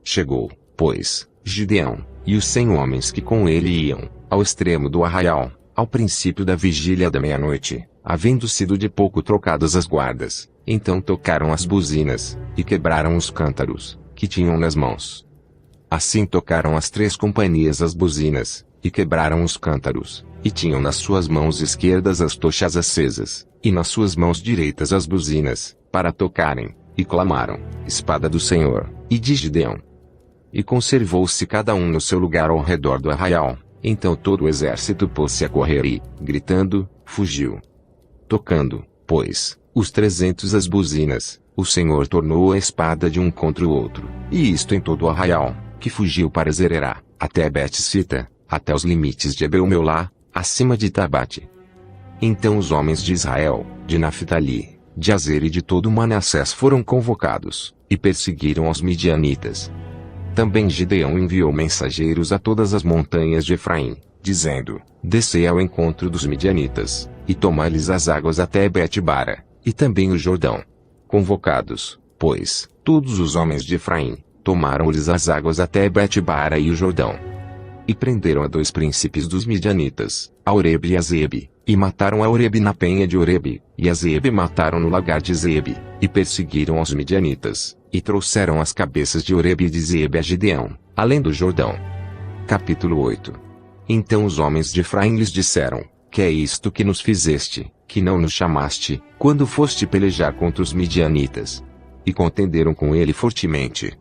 Speaker 1: Chegou, pois, Gideão, e os 100 homens que com ele iam, ao extremo do arraial, ao princípio da vigília da meia-noite, havendo sido de pouco trocadas as guardas, então tocaram as buzinas, e quebraram os cântaros, que tinham nas mãos. Assim tocaram as 3 companhias as buzinas, e quebraram os cântaros, e tinham nas suas mãos esquerdas as tochas acesas, e nas suas mãos direitas as buzinas, para tocarem, e clamaram: espada do Senhor, e de Gideão. E conservou-se cada um no seu lugar ao redor do arraial. Então todo o exército pôs-se a correr e, gritando, fugiu. Tocando, pois, os 300 as buzinas, o Senhor tornou a espada de um contra o outro, e isto em todo o arraial, que fugiu para Zererá, até Bet-sita, até os limites de Ebel-meolá, acima de Tabate. Então os homens de Israel, de Naphtali, de Azer e de todo Manassés foram convocados, e perseguiram os midianitas. Também Gideão enviou mensageiros a todas as montanhas de Efraim, dizendo: descei ao encontro dos midianitas, e tomai-lhes as águas até Bet-bara, e também o Jordão. Convocados, pois, todos os homens de Efraim, tomaram-lhes as águas até Bet-bara e o Jordão. E prenderam a 2 príncipes dos midianitas, a Oreb e a Zebe, e mataram a Oreb na penha de Oreb, e a Zebe mataram no lagar de Zebe, e perseguiram os midianitas, e trouxeram as cabeças de Oreb e de Zebe a Gideão, além do Jordão. Capítulo 8. Então os homens de Efraim lhes disseram: que é isto que nos fizeste, que não nos chamaste, quando foste pelejar contra os midianitas? E contenderam com ele fortemente.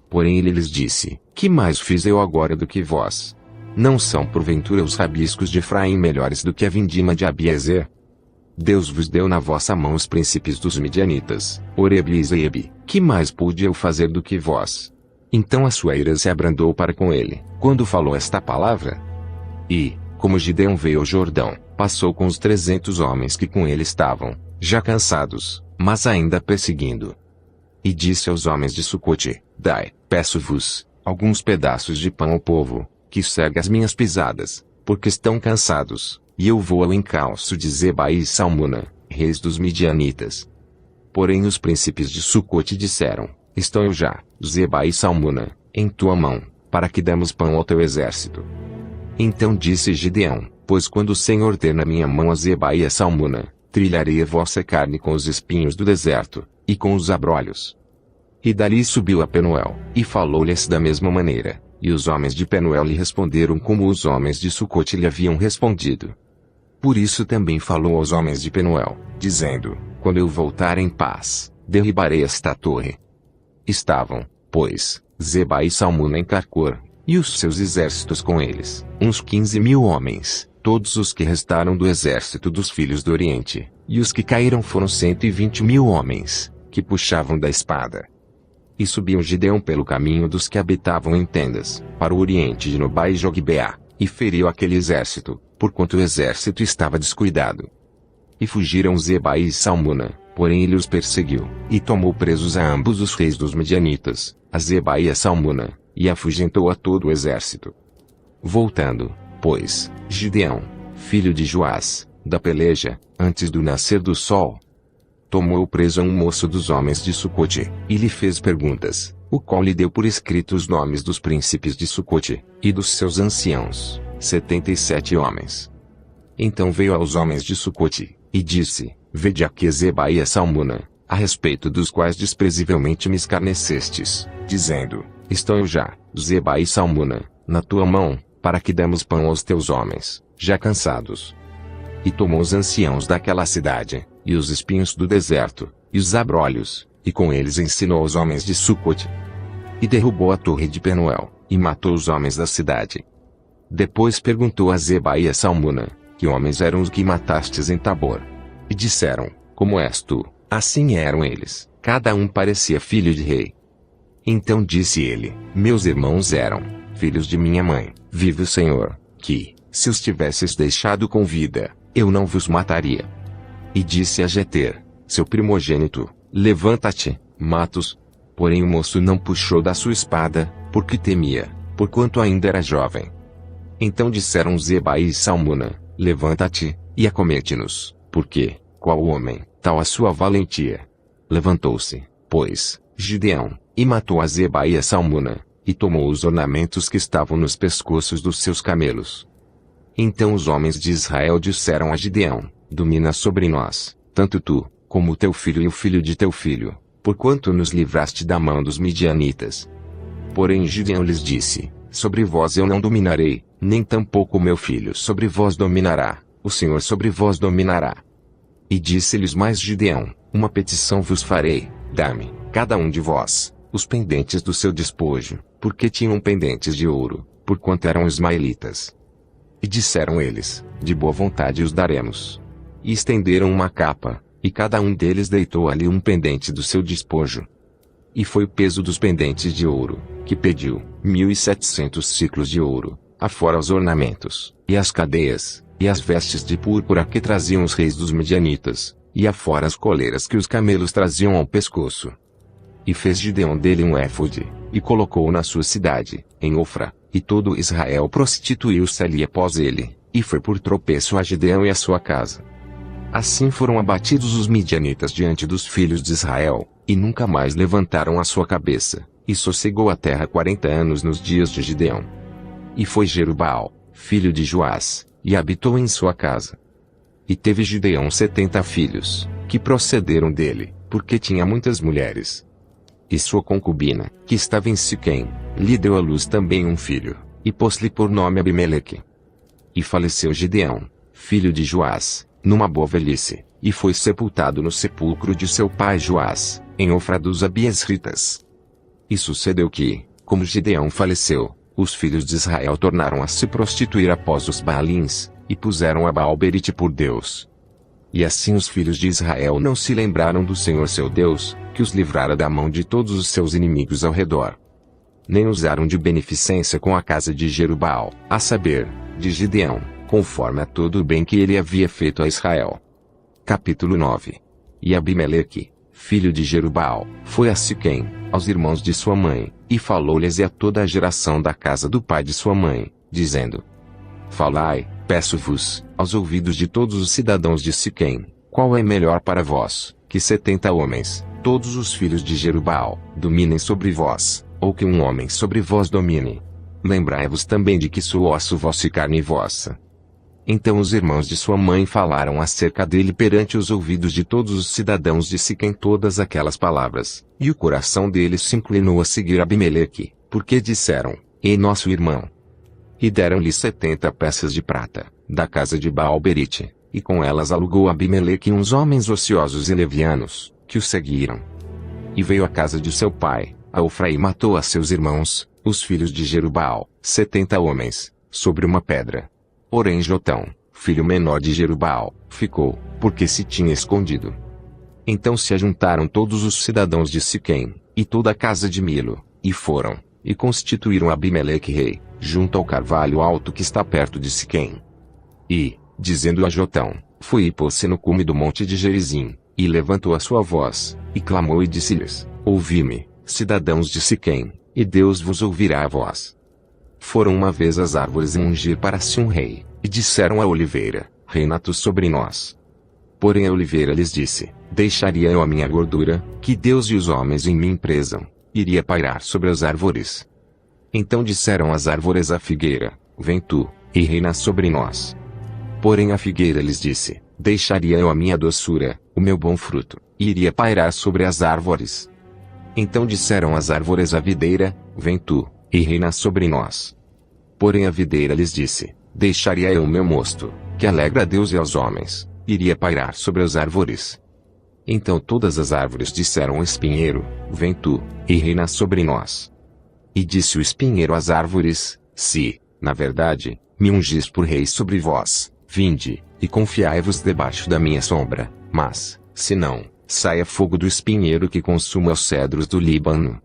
Speaker 1: Porém ele lhes disse: que mais fiz eu agora do que vós? Não são porventura os rabiscos de Efraim melhores do que a vindima de Abiezer? Deus vos deu na vossa mão os príncipes dos midianitas, Oreb e Zebe, que mais pude eu fazer do que vós? Então a sua ira se abrandou para com ele, quando falou esta palavra. E, como Gideão veio ao Jordão, passou com os 300 homens que com ele estavam, já cansados, mas ainda perseguindo. E disse aos homens de Sucote: dai, peço-vos, alguns pedaços de pão ao povo, que segue as minhas pisadas, porque estão cansados, e eu vou ao encalço de Zeba e Salmuna, reis dos midianitas. Porém os príncipes de Sucote disseram, estou eu já, Zeba e Salmuna, em tua mão, para que demos pão ao teu exército. Então disse Gideão, pois quando o Senhor der na minha mão a Zeba e a Salmuna, trilharei a vossa carne com os espinhos do deserto, e com os abrolhos. E dali subiu a Penuel, e falou-lhes da mesma maneira, e os homens de Penuel lhe responderam como os homens de Sucote lhe haviam respondido. Por isso também falou aos homens de Penuel, dizendo, quando eu voltar em paz, derribarei esta torre. Estavam, pois, Zeba e Salmuna em Carcor, e os seus exércitos com eles, uns 15.000 homens, todos os que restaram do exército dos filhos do Oriente, e os que caíram foram 120.000 homens, que puxavam da espada. E subiu Gideão pelo caminho dos que habitavam em tendas, para o oriente de Nobá e Jogbeá, e feriu aquele exército, porquanto o exército estava descuidado. E fugiram Zeba e Salmuna, porém ele os perseguiu, e tomou presos a ambos os reis dos Midianitas, a Zeba e a Salmuna, e afugentou a todo o exército. Voltando, pois, Gideão, filho de Joás, da peleja, antes do nascer do sol, tomou preso a um moço dos homens de Sucote, e lhe fez perguntas, o qual lhe deu por escrito os nomes dos príncipes de Sucote, e dos seus anciãos, 77 homens. Então veio aos homens de Sucote, e disse, vede aqui Zeba e a Salmuna, a respeito dos quais desprezivelmente me escarnecestes, dizendo, estou eu já, Zeba e Salmuna, na tua mão, para que demos pão aos teus homens, já cansados. E tomou os anciãos daquela cidade, e os espinhos do deserto, e os abrolhos, e com eles ensinou os homens de Sucote. E derrubou a torre de Penuel, e matou os homens da cidade. Depois perguntou a Zeba e a Salmuna, que homens eram os que matastes em Tabor? E disseram, como és tu? Assim eram eles, cada um parecia filho de rei. Então disse ele, meus irmãos eram filhos de minha mãe, vive o Senhor, que, se os tivesses deixado com vida, eu não vos mataria. E disse a Jeter, seu primogênito, levanta-te, mata-os. Porém o moço não puxou da sua espada, porque temia, porquanto ainda era jovem. Então disseram Zeba e Salmuna, levanta-te, e acomete-nos, porque, qual homem, tal a sua valentia. Levantou-se, pois, Gideão, e matou a Zeba e a Salmuna, e tomou os ornamentos que estavam nos pescoços dos seus camelos. Então os homens de Israel disseram a Gideão, domina sobre nós, tanto tu, como o teu filho e o filho de teu filho, porquanto nos livraste da mão dos midianitas. Porém Gideão lhes disse, sobre vós eu não dominarei, nem tampouco meu filho sobre vós dominará, o Senhor sobre vós dominará. E disse-lhes mais Gideão, uma petição vos farei, dá-me, cada um de vós, os pendentes do seu despojo, porque tinham pendentes de ouro, porquanto eram ismaelitas. E disseram eles, de boa vontade os daremos. E estenderam uma capa, e cada um deles deitou ali um pendente do seu despojo. E foi o peso dos pendentes de ouro, que pediu, 1.700 ciclos de ouro, afora os ornamentos, e as cadeias, e as vestes de púrpura que traziam os reis dos midianitas, e afora as coleiras que os camelos traziam ao pescoço. E fez Gideão dele um éfode, e colocou-o na sua cidade, em Ofra, e todo Israel prostituiu-se ali após ele, e foi por tropeço a Gideão e a sua casa. Assim foram abatidos os midianitas diante dos filhos de Israel, e nunca mais levantaram a sua cabeça, e sossegou a terra 40 anos nos dias de Gideão. E foi Jerubaal, filho de Joás, e habitou em sua casa. E teve Gideão 70 filhos, que procederam dele, porque tinha muitas mulheres. E sua concubina, que estava em Siquém, lhe deu à luz também um filho, e pôs-lhe por nome Abimeleque. E faleceu Gideão, filho de Joás, numa boa velhice, e foi sepultado no sepulcro de seu pai Joás, em Ofra dos Abiesritas. E sucedeu que, como Gideão faleceu, os filhos de Israel tornaram a se prostituir após os Baalins, e puseram a Baal-berite por Deus. E assim os filhos de Israel não se lembraram do Senhor seu Deus, que os livrara da mão de todos os seus inimigos ao redor. Nem usaram de beneficência com a casa de Jerubaal, a saber, de Gideão, conforme a todo o bem que ele havia feito a Israel. Capítulo 9. E Abimeleque, filho de Jerubaal, foi a Siquém, aos irmãos de sua mãe, e falou-lhes e a toda a geração da casa do pai de sua mãe, dizendo: Falai, peço-vos, aos ouvidos de todos os cidadãos de Siquém, qual é melhor para vós, que 70 homens, todos os filhos de Jerubbaal, dominem sobre vós, ou que um homem sobre vós domine? Lembrai-vos também de que sou osso vosso e carne vossa. Então os irmãos de sua mãe falaram acerca dele perante os ouvidos de todos os cidadãos de Siquém todas aquelas palavras, e o coração deles se inclinou a seguir Abimeleque, porque disseram: Ei nosso irmão. E deram-lhe 70 peças de prata, da casa de Baal-Berite, e com elas alugou Abimeleque uns homens ociosos e levianos, que o seguiram. E veio à casa de seu pai, a Ofra, e matou a seus irmãos, os filhos de Jerubbaal, 70 homens, sobre uma pedra. Porém Jotão, filho menor de Jerubbaal, ficou, porque se tinha escondido. Então se ajuntaram todos os cidadãos de Siquém, e toda a casa de Milo, e foram, e constituíram Abimeleque rei, junto ao carvalho alto que está perto de Siquém. E, dizendo a Jotão, foi e pôs-se no cume do monte de Gerizim, e levantou a sua voz, e clamou e disse-lhes: Ouvi-me, cidadãos de Siquém, e Deus vos ouvirá a voz. Foram uma vez as árvores ungir para si um rei, e disseram à oliveira: Reina tu sobre nós. Porém a oliveira lhes disse: Deixaria eu a minha gordura, que Deus e os homens em mim prezam, iria pairar sobre as árvores. Então disseram as árvores à figueira: Vem tu, e reina sobre nós. Porém a figueira lhes disse: Deixaria eu a minha doçura, o meu bom fruto, e iria pairar sobre as árvores. Então disseram as árvores à videira: Vem tu, e reina sobre nós. Porém a videira lhes disse: Deixaria eu o meu mosto, que alegra a Deus e aos homens, iria pairar sobre as árvores. Então todas as árvores disseram ao espinheiro: Vem tu, e reina sobre nós. E disse o espinheiro às árvores: Se, na verdade, me ungis por rei sobre vós, vinde, e confiai-vos debaixo da minha sombra, mas, se não, saia fogo do espinheiro que consuma os cedros do Líbano.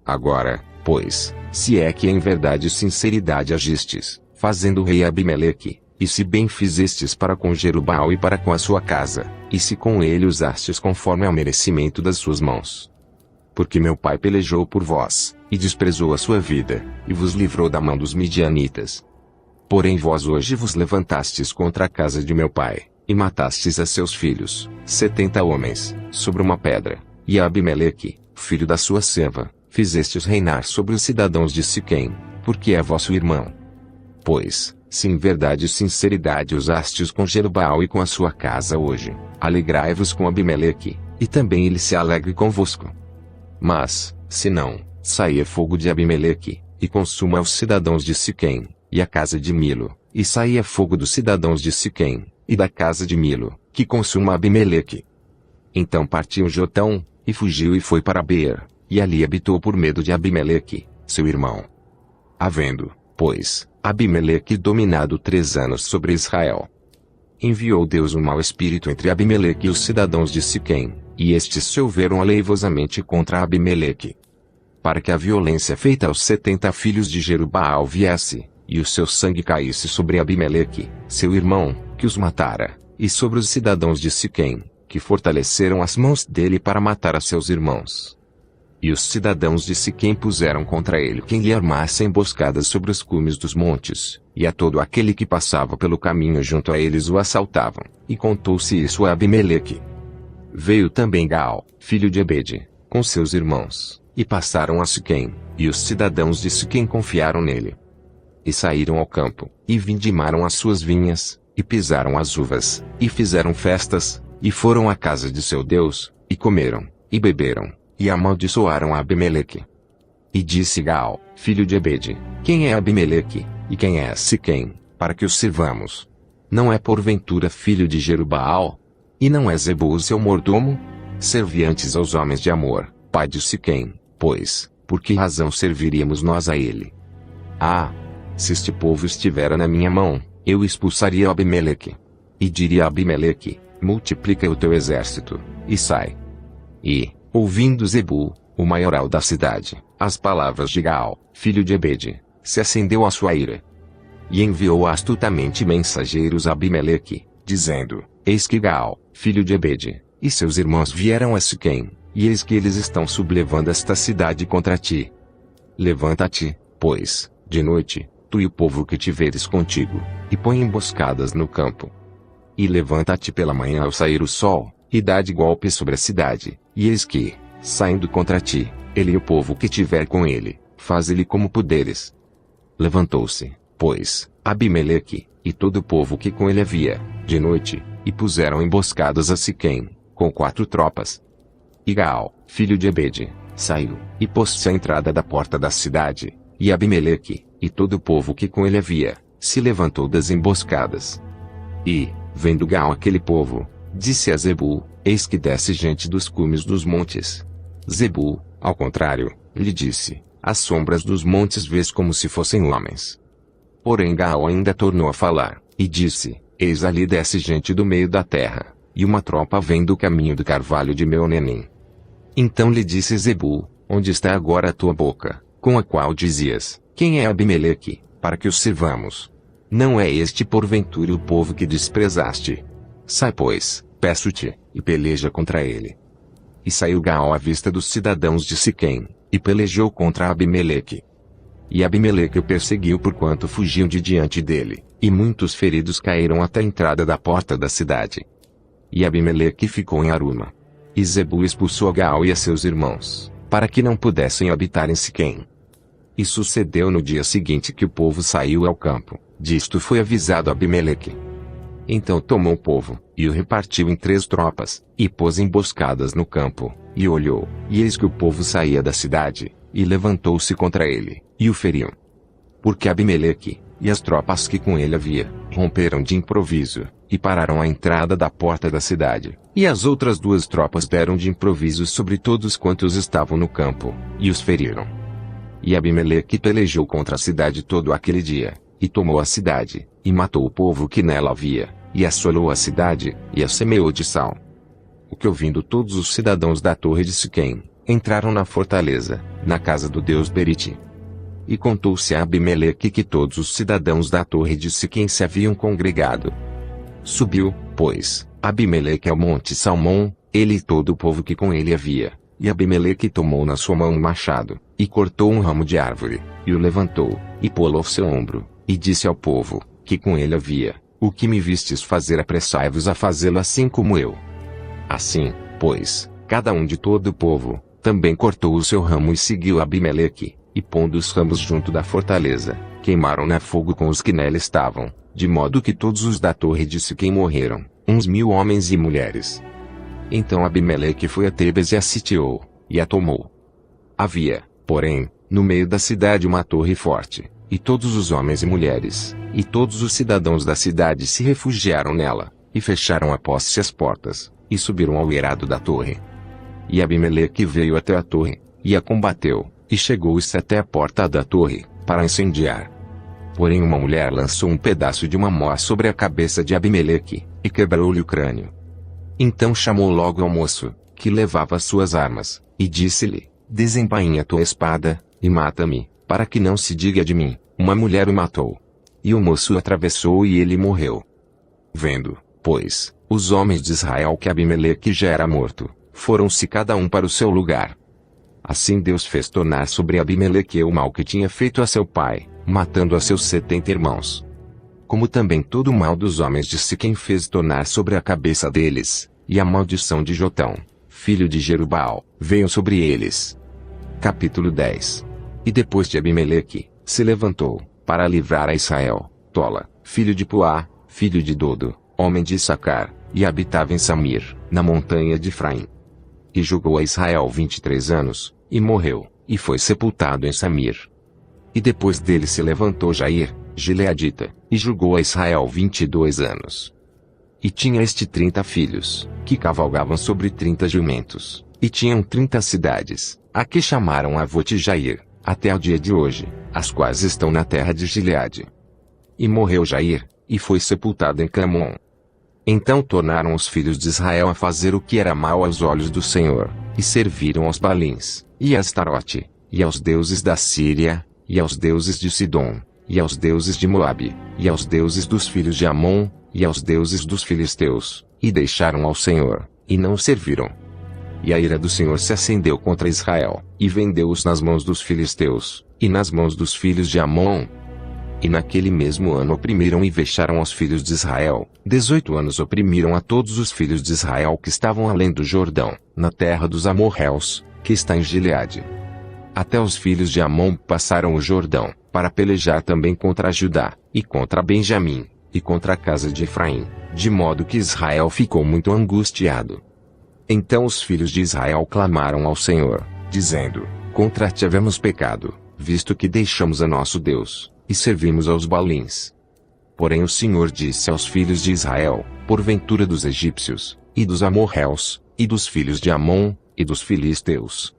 Speaker 1: Agora, pois, se é que em verdade e sinceridade agistes, fazendo o rei Abimeleque, e se bem fizestes para com Jerubbaal e para com a sua casa, e se com ele usastes conforme ao merecimento das suas mãos. Porque meu pai pelejou por vós, e desprezou a sua vida, e vos livrou da mão dos midianitas. Porém vós hoje vos levantastes contra a casa de meu pai, e matastes a seus filhos, 70 homens, sobre uma pedra, e a Abimeleque, filho da sua serva, fizestes reinar sobre os cidadãos de Siquém, porque é vosso irmão. Pois, se em verdade e sinceridade usastes com Jerubbaal e com a sua casa hoje, alegrai-vos com Abimeleque, e também ele se alegre convosco. Mas, se não, saia fogo de Abimeleque, e consuma os cidadãos de Siquém, e a casa de Milo, e saia fogo dos cidadãos de Siquém, e da casa de Milo, que consuma Abimeleque. Então partiu Jotão, e fugiu e foi para Beer, e ali habitou por medo de Abimeleque, seu irmão. Havendo, pois, Abimeleque dominado 3 anos sobre Israel, enviou Deus um mau espírito entre Abimeleque e os cidadãos de Siquém, e estes se houveram aleivosamente contra Abimeleque, para que a violência feita aos 70 filhos de Jerubbaal viesse, e o seu sangue caísse sobre Abimeleque, seu irmão, que os matara, e sobre os cidadãos de Siquém, que fortaleceram as mãos dele para matar a seus irmãos. E os cidadãos de Siquém puseram contra ele quem lhe armasse emboscadas sobre os cumes dos montes, e a todo aquele que passava pelo caminho junto a eles o assaltavam, e contou-se isso a Abimeleque. Veio também Gaal, filho de Ebede, com seus irmãos, e passaram a Siquém, e os cidadãos de Siquém confiaram nele. E saíram ao campo, e vindimaram as suas vinhas, e pisaram as uvas, e fizeram festas, e foram à casa de seu Deus, e comeram, e beberam, e amaldiçoaram a Abimeleque. E disse Gaal, filho de Ebede: Quem é Abimeleque, e quem é Siquém, para que os sirvamos? Não é porventura filho de Jerubbaal? E não é Zebul seu mordomo? Servi antes aos homens de Amor, pai de Siquém, pois, por que razão serviríamos nós a ele? Ah! Se este povo estivera na minha mão, eu expulsaria Abimeleque. E diria a Abimeleque: multiplica o teu exército, e sai. E, ouvindo Zebul, o maioral da cidade, as palavras de Gaal, filho de Ebede, se acendeu a sua ira. E enviou astutamente mensageiros a Abimeleque, dizendo: Eis que Gaal, filho de Ebede, e seus irmãos vieram a Siquém, e eis que eles estão sublevando esta cidade contra ti. Levanta-te, pois, de noite, tu e o povo que tiveres contigo, e põe emboscadas no campo. E levanta-te pela manhã ao sair o sol, e dá de golpe sobre a cidade, e eis que, saindo contra ti, ele e o povo que tiver com ele, faze-lhe como puderes. Levantou-se, pois, Abimeleque, e todo o povo que com ele havia, de noite, e puseram emboscadas a Siquém, com 4 tropas. E Gaal, filho de Ebede, saiu, e pôs-se à entrada da porta da cidade, e Abimeleque, e todo o povo que com ele havia, se levantou das emboscadas. E, vendo Gaal aquele povo, disse a Zebul, eis que desce gente dos cumes dos montes. Zebul, ao contrário, lhe disse, as sombras dos montes vês como se fossem homens. Porém Gaal ainda tornou a falar, e disse, eis ali desce gente do meio da terra, e uma tropa vem do caminho do carvalho de Meonenim. Então lhe disse Zebul, onde está agora a tua boca, com a qual dizias, quem é Abimeleque, para que o sirvamos? Não é este porventura o povo que desprezaste? Sai pois, peço-te, e peleja contra ele. E saiu Gaal à vista dos cidadãos de Siquém, e pelejou contra Abimeleque. E Abimeleque o perseguiu porquanto fugiam de diante dele, e muitos feridos caíram até a entrada da porta da cidade. E Abimeleque ficou em Aruma. E Zebul expulsou a Gaal e a seus irmãos, para que não pudessem habitar em Siquém. E sucedeu no dia seguinte que o povo saiu ao campo, disto foi avisado Abimeleque. Então tomou o povo, e o repartiu em 3 tropas, e pôs emboscadas no campo, e olhou, e eis que o povo saía da cidade, e levantou-se contra ele, e o feriam. Porque Abimeleque, e as tropas que com ele havia, romperam de improviso, e pararam à entrada da porta da cidade, e as outras 2 tropas deram de improviso sobre todos quantos estavam no campo, e os feriram. E Abimeleque pelejou contra a cidade todo aquele dia, e tomou a cidade, e matou o povo que nela havia, e assolou a cidade, e a semeou de sal. O que ouvindo todos os cidadãos da torre de Siquém, entraram na fortaleza, na casa do deus Berite. E contou-se a Abimeleque que todos os cidadãos da torre de Siquém se haviam congregado. Subiu, pois, Abimeleque ao monte Salmão, ele e todo o povo que com ele havia, e Abimeleque tomou na sua mão um machado, e cortou um ramo de árvore, e o levantou, e pô-lo ao seu ombro, e disse ao povo, que com ele havia, o que me vistes fazer apressai-vos a fazê-lo assim como eu. Assim, pois, cada um de todo o povo, também cortou o seu ramo e seguiu Abimeleque, e pondo os ramos junto da fortaleza, queimaram-na a fogo com os que nela estavam, de modo que todos os da torre de Siquém morreram, uns 1000 homens e mulheres. Então Abimeleque foi a Tebes e a sitiou, e a tomou. Havia, porém, no meio da cidade uma torre forte, e todos os homens e mulheres, e todos os cidadãos da cidade se refugiaram nela, e fecharam após si as portas, e subiram ao eirado da torre. E Abimeleque veio até a torre, e a combateu, e chegou-se até a porta da torre, para incendiar. Porém uma mulher lançou um pedaço de uma mó sobre a cabeça de Abimeleque, e quebrou-lhe o crânio. Então chamou logo ao moço, que levava suas armas, e disse-lhe, desembainha tua espada, e mata-me, para que não se diga de mim, uma mulher o matou. E o moço o atravessou e ele morreu. Vendo, pois, os homens de Israel que Abimeleque já era morto, foram-se cada um para o seu lugar. Assim Deus fez tornar sobre Abimeleque o mal que tinha feito a seu pai, matando a seus 70 irmãos. Como também todo o mal dos homens de Siquém fez tornar sobre a cabeça deles, e a maldição de Jotão, filho de Jerubbaal, veio sobre eles. Capítulo 10. E depois de Abimeleque, se levantou, para livrar a Israel, Tola, filho de Puá, filho de Dodo, homem de Issacar, e habitava em Samir, na montanha de Efraim. E julgou a Israel 23 anos, e morreu, e foi sepultado em Samir. E depois dele se levantou Jair, Gileadita, e julgou a Israel 22 anos. E tinha este 30 filhos, que cavalgavam sobre 30 jumentos, e tinham 30 cidades, a que chamaram Avote Jair, até ao dia de hoje, as quais estão na terra de Gileade. E morreu Jair, e foi sepultado em Camon. Então tornaram os filhos de Israel a fazer o que era mal aos olhos do Senhor, e serviram aos Balins, e a Astarote, e aos deuses da Síria, e aos deuses de Sidom, e aos deuses de Moabe, e aos deuses dos filhos de Amon, e aos deuses dos filisteus, e deixaram ao Senhor, e não o serviram. E a ira do Senhor se acendeu contra Israel, e vendeu-os nas mãos dos filisteus, e nas mãos dos filhos de Amon. E naquele mesmo ano oprimiram e vexaram aos filhos de Israel. 18 anos oprimiram a todos os filhos de Israel que estavam além do Jordão, na terra dos amorreus, que está em Gileade. Até os filhos de Amon passaram o Jordão, para pelejar também contra Judá, e contra Benjamim, e contra a casa de Efraim, de modo que Israel ficou muito angustiado. Então os filhos de Israel clamaram ao Senhor, dizendo: Contra ti havemos pecado, visto que deixamos a nosso Deus, e servimos aos Baalins. Porém o Senhor disse aos filhos de Israel: Porventura dos egípcios, e dos amorreus, e dos filhos de Amon, e dos filisteus,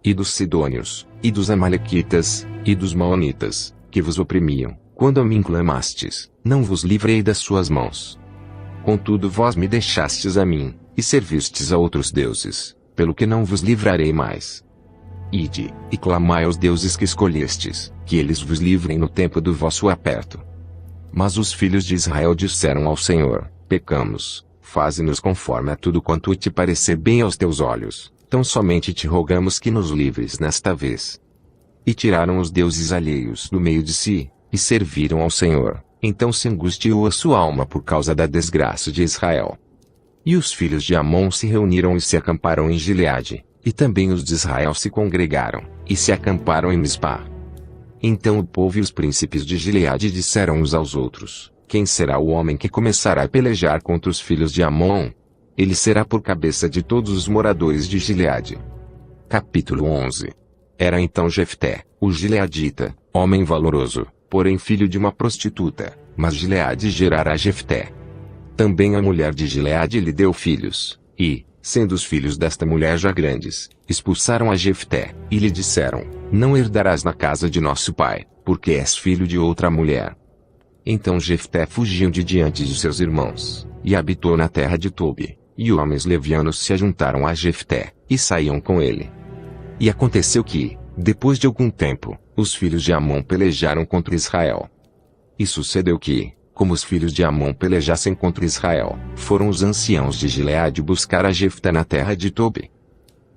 Speaker 1: e dos sidônios, e dos amalequitas, e dos maonitas, que vos oprimiam, quando a mim clamastes, não vos livrei das suas mãos. Contudo vós me deixastes a mim, e servistes a outros deuses, pelo que não vos livrarei mais. Ide, e clamai aos deuses que escolhestes, que eles vos livrem no tempo do vosso aperto. Mas os filhos de Israel disseram ao Senhor: Pecamos, faze-nos conforme a tudo quanto te parecer bem aos teus olhos, tão somente te rogamos que nos livres nesta vez. E tiraram os deuses alheios do meio de si, e serviram ao Senhor. Então se angustiou a sua alma por causa da desgraça de Israel. E os filhos de Amon se reuniram e se acamparam em Gileade, e também os de Israel se congregaram, e se acamparam em Mispá. Então o povo e os príncipes de Gileade disseram uns aos outros: Quem será o homem que começará a pelejar contra os filhos de Amon? Ele será por cabeça de todos os moradores de Gileade. Capítulo 11. Era então Jefté, o gileadita, homem valoroso, porém filho de uma prostituta, mas Gileade gerara a Jefté. Também a mulher de Gileade lhe deu filhos, e, sendo os filhos desta mulher já grandes, expulsaram a Jefté, e lhe disseram: Não herdarás na casa de nosso pai, porque és filho de outra mulher. Então Jefté fugiu de diante de seus irmãos, e habitou na terra de Tobi, e homens levianos se ajuntaram a Jefté, e saíam com ele. E aconteceu que, depois de algum tempo, os filhos de Amon pelejaram contra Israel. E sucedeu que, como os filhos de Amon pelejassem contra Israel, foram os anciãos de Gileade buscar a Jefté na terra de Tobi.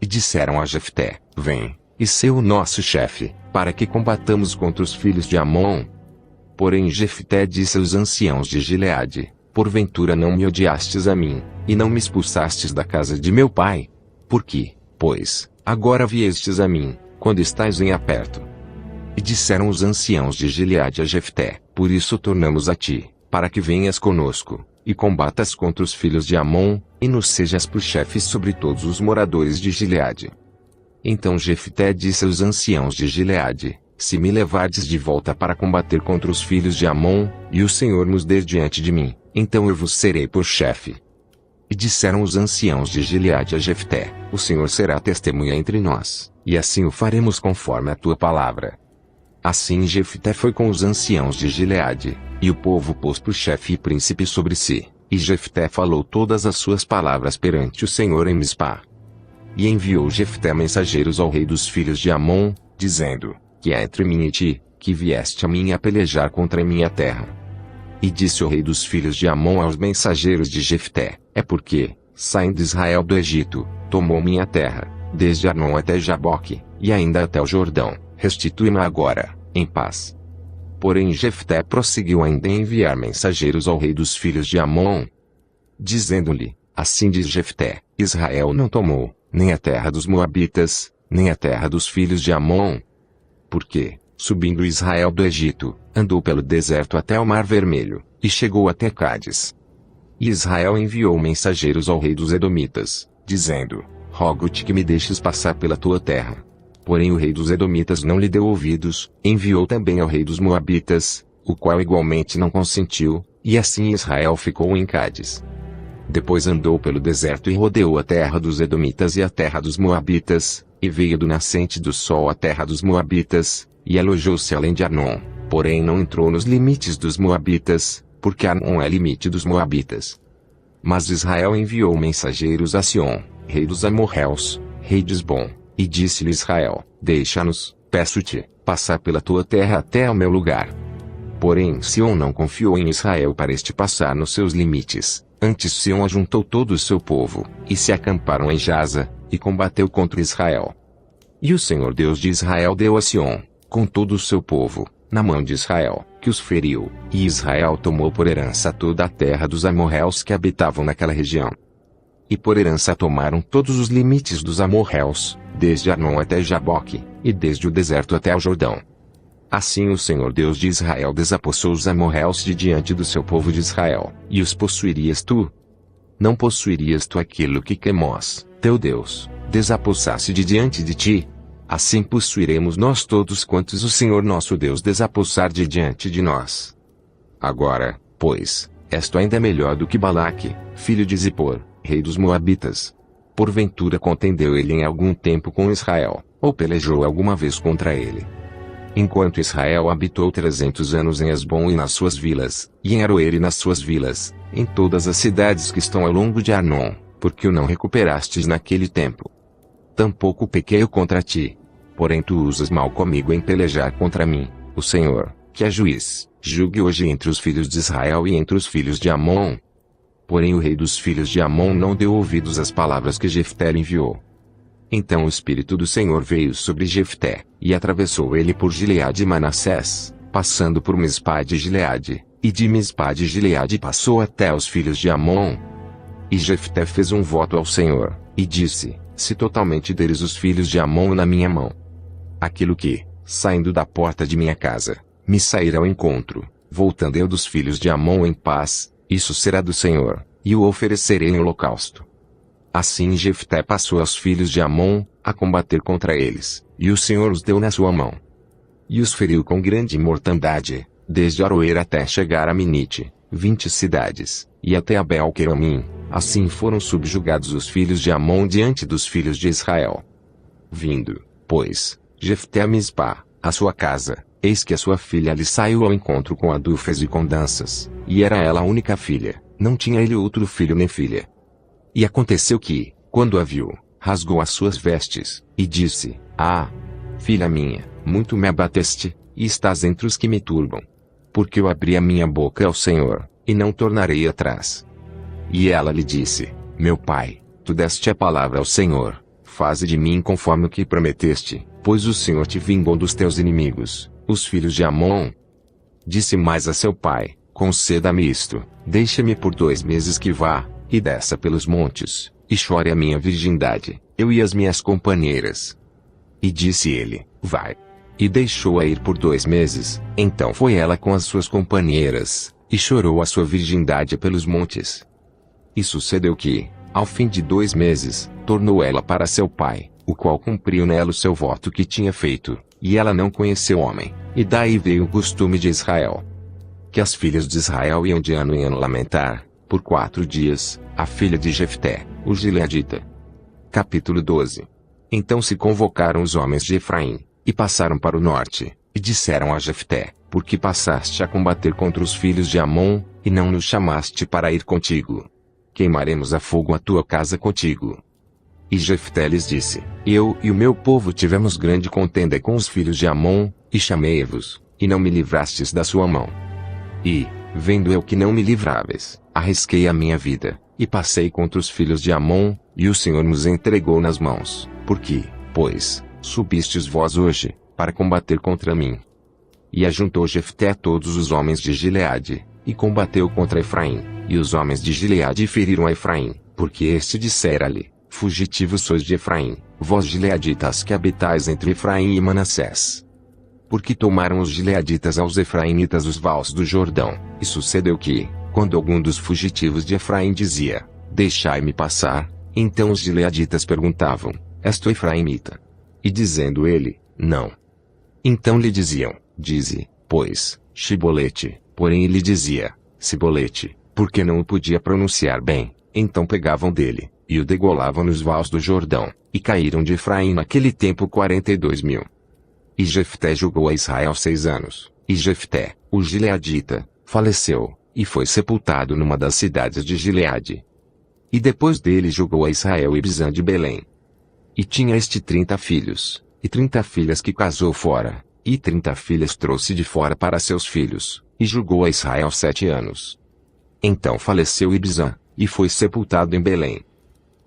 Speaker 1: E disseram a Jefté: Vem, e sê o nosso chefe, para que combatamos contra os filhos de Amon. Porém Jefté disse aos anciãos de Gileade: Porventura não me odiastes a mim, e não me expulsastes da casa de meu pai? Por que, pois, agora viestes a mim, quando estais em aperto? E disseram os anciãos de Gileade a Jefté: Por isso tornamos a ti, para que venhas conosco, e combatas contra os filhos de Amon, e nos sejas por chefes sobre todos os moradores de Gileade. Então Jefté disse aos anciãos de Gileade: Se me levardes de volta para combater contra os filhos de Amon, e o Senhor nos der diante de mim, então eu vos serei por chefe. E disseram os anciãos de Gileade a Jefté: O Senhor será testemunha entre nós, e assim o faremos conforme a tua palavra. Assim Jefté foi com os anciãos de Gileade, e o povo pôs por chefe e príncipe sobre si, e Jefté falou todas as suas palavras perante o Senhor em Mispá. E enviou Jefté mensageiros ao rei dos filhos de Amon, dizendo: Que é entre mim e ti, que vieste a mim a pelejar contra a minha terra? E disse o rei dos filhos de Amon aos mensageiros de Jefté: É porque, saindo Israel do Egito, tomou minha terra, desde Arnon até Jaboque, e ainda até o Jordão. Restitui-me agora, em paz. Porém Jefté prosseguiu ainda em enviar mensageiros ao rei dos filhos de Amon, dizendo-lhe: Assim diz Jefté: Israel não tomou, nem a terra dos Moabitas, nem a terra dos filhos de Amon. Porque, subindo Israel do Egito, andou pelo deserto até o Mar Vermelho, e chegou até Cádiz. E Israel enviou mensageiros ao rei dos Edomitas, dizendo: Rogo-te que me deixes passar pela tua terra. Porém o rei dos Edomitas não lhe deu ouvidos, enviou também ao rei dos Moabitas, o qual igualmente não consentiu, e assim Israel ficou em Cádiz. Depois andou pelo deserto e rodeou a terra dos Edomitas e a terra dos Moabitas, e veio do nascente do sol à terra dos Moabitas, e alojou-se além de Arnon, porém não entrou nos limites dos Moabitas, porque Arnon é limite dos Moabitas. Mas Israel enviou mensageiros a Sion, rei dos amorreus, rei de Esbom, e disse-lhe Israel: Deixa-nos, peço-te, passar pela tua terra até ao meu lugar. Porém Sion não confiou em Israel para este passar nos seus limites. Antes Sion ajuntou todo o seu povo, e se acamparam em Jaza, e combateu contra Israel. E o Senhor Deus de Israel deu a Sion, com todo o seu povo, na mão de Israel, que os feriu, e Israel tomou por herança toda a terra dos amorreus que habitavam naquela região. E por herança tomaram todos os limites dos amorreus, desde Arnon até Jaboque, e desde o deserto até o Jordão. Assim o Senhor Deus de Israel desapossou os amorreus de diante do seu povo de Israel, e os possuirias tu? Não possuirias tu aquilo que Quemos, teu Deus, desapossasse de diante de ti? Assim possuiremos nós todos quantos o Senhor nosso Deus desapossar de diante de nós. Agora, pois, és tu ainda melhor do que Balaque, filho de Zippor, rei dos Moabitas. Porventura contendeu ele em algum tempo com Israel, ou pelejou alguma vez contra ele? Enquanto Israel habitou 300 anos em Esbom e nas suas vilas, e em Aroer e nas suas vilas, em todas as cidades que estão ao longo de Arnon, porque o não recuperastes naquele tempo. Tampouco pequei eu contra ti. Porém tu usas mal comigo em pelejar contra mim, o Senhor, que é juiz, julgue hoje entre os filhos de Israel e entre os filhos de Amon. Porém o rei dos filhos de Amon não deu ouvidos às palavras que Jefté lhe enviou. Então o Espírito do Senhor veio sobre Jefté, e atravessou ele por Gileade e Manassés, passando por Mispa de Gileade, e de Mispa de Gileade passou até os filhos de Amon. E Jefté fez um voto ao Senhor, e disse, se totalmente deres os filhos de Amon na minha mão, aquilo que, saindo da porta de minha casa, me sairá ao encontro, voltando eu dos filhos de Amon em paz, isso será do Senhor, e o oferecerei em holocausto. Assim Jefté passou aos filhos de Amon, a combater contra eles, e o Senhor os deu na sua mão. E os feriu com grande mortandade, desde Aroer até chegar a Minite, 20 cidades, e até Abel-Queramim. Assim foram subjugados os filhos de Amon diante dos filhos de Israel. Vindo, pois, Jefté a Mispa, a sua casa, eis que a sua filha lhe saiu ao encontro com adufes e com danças, e era ela a única filha, não tinha ele outro filho nem filha. E aconteceu que, quando a viu, rasgou as suas vestes, e disse, ah, filha minha, muito me abateste, e estás entre os que me turbam. Porque eu abri a minha boca ao Senhor, e não tornarei atrás. E ela lhe disse, meu pai, tu deste a palavra ao Senhor, faze de mim conforme o que prometeste, pois o Senhor te vingou dos teus inimigos, os filhos de Amon. Disse mais a seu pai, conceda-me isto, deixa-me por 2 meses que vá, e desça pelos montes, e chore a minha virgindade, eu e as minhas companheiras. E disse ele, vai. E deixou-a ir por 2 meses, então foi ela com as suas companheiras, e chorou a sua virgindade pelos montes. E sucedeu que, ao fim de 2 meses, tornou ela para seu pai, o qual cumpriu nela o seu voto que tinha feito, e ela não conheceu homem, e daí veio o costume de Israel. Que as filhas de Israel iam de ano em ano lamentar, por 4 dias, a filha de Jefté, o gileadita. Capítulo 12. Então se convocaram os homens de Efraim, e passaram para o norte, e disseram a Jefté, por que passaste a combater contra os filhos de Amon, e não nos chamaste para ir contigo? Queimaremos a fogo a tua casa contigo. E Jefté lhes disse, eu e o meu povo tivemos grande contenda com os filhos de Amon, e chamei-vos, e não me livrastes da sua mão. E, vendo eu que não me livráveis, arrisquei a minha vida, e passei contra os filhos de Amon, e o Senhor nos entregou nas mãos, porque, pois, subistes vós hoje, para combater contra mim. E ajuntou Jefté a todos os homens de Gileade, e combateu contra Efraim, e os homens de Gileade feriram a Efraim, porque este dissera-lhe, fugitivos sois de Efraim, vós gileaditas que habitais entre Efraim e Manassés. Porque tomaram os gileaditas aos efraimitas os vales do Jordão, e sucedeu que, quando algum dos fugitivos de Efraim dizia, deixai-me passar, então os gileaditas perguntavam, és tu efraimita? E dizendo ele, não. Então lhe diziam, dize, pois, Shibolete, porém ele dizia, Sibolete, porque não o podia pronunciar bem, então pegavam dele, e o degolavam nos vales do Jordão, e caíram de Efraim naquele tempo 42.000. E Jefté julgou a Israel 6 anos, e Jefté, o gileadita, faleceu, e foi sepultado numa das cidades de Gileade. E depois dele julgou a Israel Ibzã de Belém. E tinha este 30 filhos, e 30 filhas que casou fora, e 30 filhas trouxe de fora para seus filhos, e julgou a Israel 7 anos. Então faleceu Ibzã, e foi sepultado em Belém.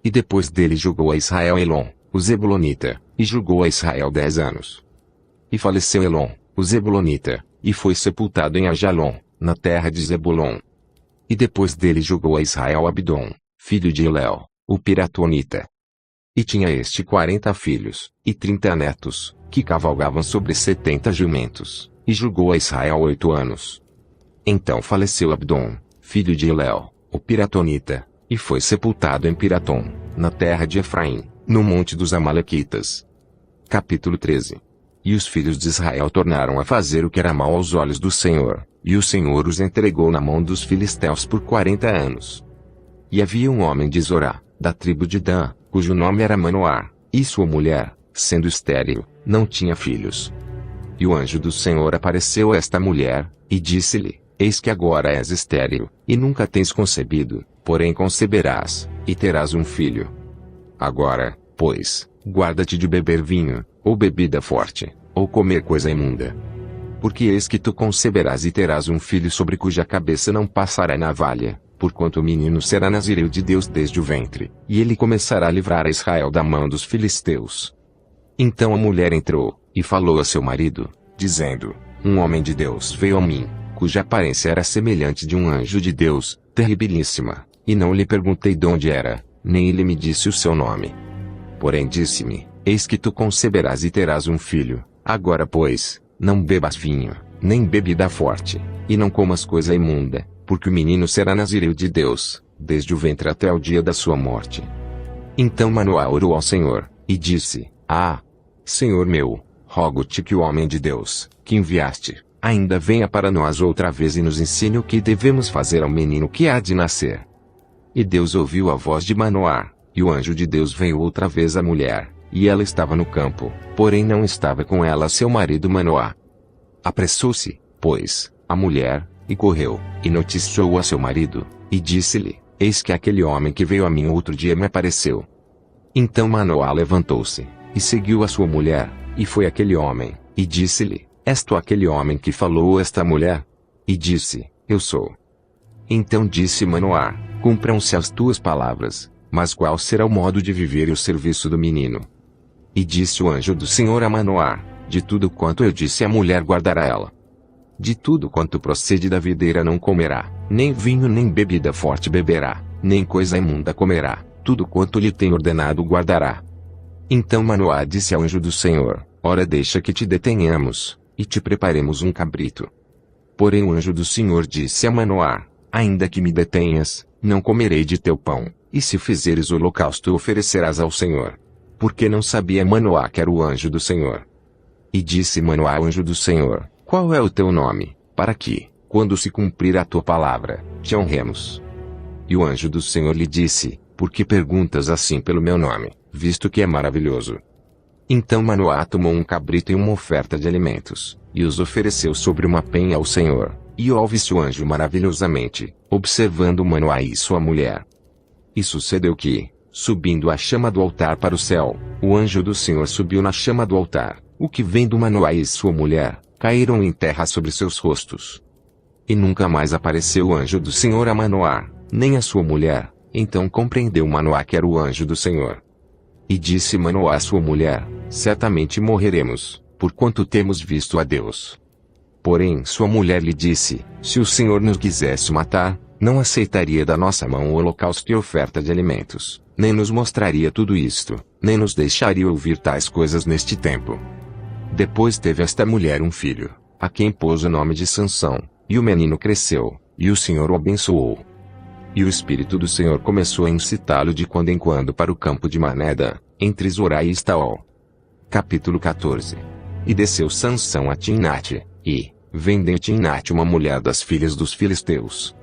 Speaker 1: E depois dele julgou a Israel Elon, o Zebulonita, e julgou a Israel 10 anos. E faleceu Elon, o Zebulonita, e foi sepultado em Ajalon, na terra de Zebulon. E depois dele julgou a Israel Abdom, filho de Hilel, o piratonita. E tinha este 40 filhos, e 30 netos, que cavalgavam sobre 70 jumentos, e julgou a Israel 8 anos. Então faleceu Abdom, filho de Hilel, o piratonita, e foi sepultado em Piratom, na terra de Efraim, no monte dos Amalequitas. Capítulo 13. E os filhos de Israel tornaram a fazer o que era mal aos olhos do Senhor, e o Senhor os entregou na mão dos filisteus por 40 anos. E havia um homem de Zorá, da tribo de Dan, cujo nome era Manoá, e sua mulher, sendo estéril, não tinha filhos. E o anjo do Senhor apareceu a esta mulher, e disse-lhe: Eis que agora és estéril, e nunca tens concebido, porém conceberás, e terás um filho. Agora, pois, guarda-te de beber vinho, ou bebida forte, ou comer coisa imunda. Porque eis que tu conceberás e terás um filho sobre cuja cabeça não passará navalha, porquanto o menino será nazireu de Deus desde o ventre, e ele começará a livrar a Israel da mão dos filisteus. Então a mulher entrou, e falou a seu marido, dizendo: Um homem de Deus veio a mim, cuja aparência era semelhante de um anjo de Deus, terribilíssima, e não lhe perguntei de onde era, nem ele me disse o seu nome. Porém disse-me: Eis que tu conceberás e terás um filho, agora pois, não bebas vinho, nem bebida forte, e não comas coisa imunda, porque o menino será nazireu de Deus, desde o ventre até o dia da sua morte. Então Manoá orou ao Senhor, e disse: Senhor meu, rogo-te que o homem de Deus, que enviaste, ainda venha para nós outra vez e nos ensine o que devemos fazer ao menino que há de nascer. E Deus ouviu a voz de Manoá, e o anjo de Deus veio outra vez à mulher, e ela estava no campo, porém não estava com ela seu marido Manoá. Apressou-se, pois, a mulher, e correu, e noticiou a seu marido, e disse-lhe: Eis que aquele homem que veio a mim outro dia me apareceu. Então Manoá levantou-se, e seguiu a sua mulher, e foi aquele homem, e disse-lhe: És tu aquele homem que falou esta mulher? E disse: Eu sou. Então disse Manoá: Cumpram-se as tuas palavras, mas qual será o modo de viver e o serviço do menino? E disse o anjo do Senhor a Manoá: De tudo quanto eu disse a mulher guardará ela. De tudo quanto procede da videira não comerá, nem vinho nem bebida forte beberá, nem coisa imunda comerá, tudo quanto lhe tem ordenado guardará. Então Manoá disse ao anjo do Senhor: Ora deixa que te detenhamos, e te preparemos um cabrito. Porém o anjo do Senhor disse a Manoá: Ainda que me detenhas, não comerei de teu pão, e se fizeres holocausto oferecerás ao Senhor. Porque não sabia Manoá que era o anjo do Senhor. E disse Manoá ao anjo do Senhor: Qual é o teu nome, para que, quando se cumprir a tua palavra, te honremos? E o anjo do Senhor lhe disse: Por que perguntas assim pelo meu nome, visto que é maravilhoso? Então Manoá tomou um cabrito e uma oferta de alimentos, e os ofereceu sobre uma penha ao Senhor, e ouve-se o anjo maravilhosamente, observando Manoá e sua mulher. E sucedeu que, subindo a chama do altar para o céu, o anjo do Senhor subiu na chama do altar, o que vendo Manoá e sua mulher, caíram em terra sobre seus rostos. E nunca mais apareceu o anjo do Senhor a Manoá, nem a sua mulher. Então compreendeu Manoá que era o anjo do Senhor. E disse Manoá à sua mulher: Certamente morreremos, porquanto temos visto a Deus. Porém sua mulher lhe disse: Se o Senhor nos quisesse matar, não aceitaria da nossa mão o holocausto e oferta de alimentos, nem nos mostraria tudo isto, nem nos deixaria ouvir tais coisas neste tempo. Depois teve esta mulher um filho, a quem pôs o nome de Sansão, e o menino cresceu, e o Senhor o abençoou. E o Espírito do Senhor começou a incitá-lo de quando em quando para o campo de Maneda, entre Zorá e Estaol. Capítulo 14. E desceu Sansão a Timnate, e, vendo em Timnate uma mulher das filhas dos filisteus,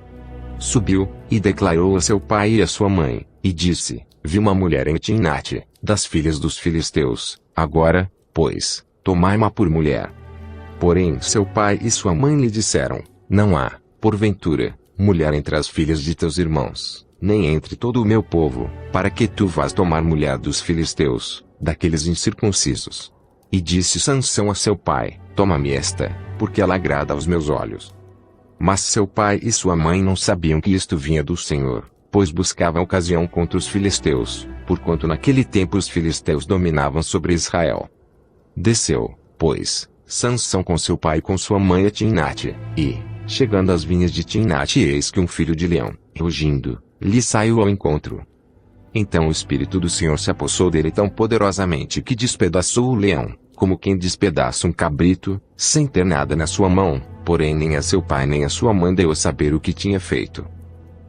Speaker 1: subiu, e declarou a seu pai e a sua mãe, e disse: Vi uma mulher em Timnate, das filhas dos filisteus, agora, pois, tomai-ma por mulher. Porém seu pai e sua mãe lhe disseram: Não há, porventura, mulher entre as filhas de teus irmãos, nem entre todo o meu povo, para que tu vás tomar mulher dos filisteus, daqueles incircuncisos. E disse Sansão a seu pai: Toma-me esta, porque ela agrada aos meus olhos. Mas seu pai e sua mãe não sabiam que isto vinha do Senhor, pois buscavam ocasião contra os filisteus, porquanto naquele tempo os filisteus dominavam sobre Israel. Desceu, pois, Sansão com seu pai e com sua mãe a Timnate, e, chegando às vinhas de Timnate, eis que um filho de leão, rugindo, lhe saiu ao encontro. Então o Espírito do Senhor se apossou dele tão poderosamente que despedaçou o leão, como quem despedaça um cabrito, sem ter nada na sua mão, porém nem a seu pai nem a sua mãe deu a saber o que tinha feito.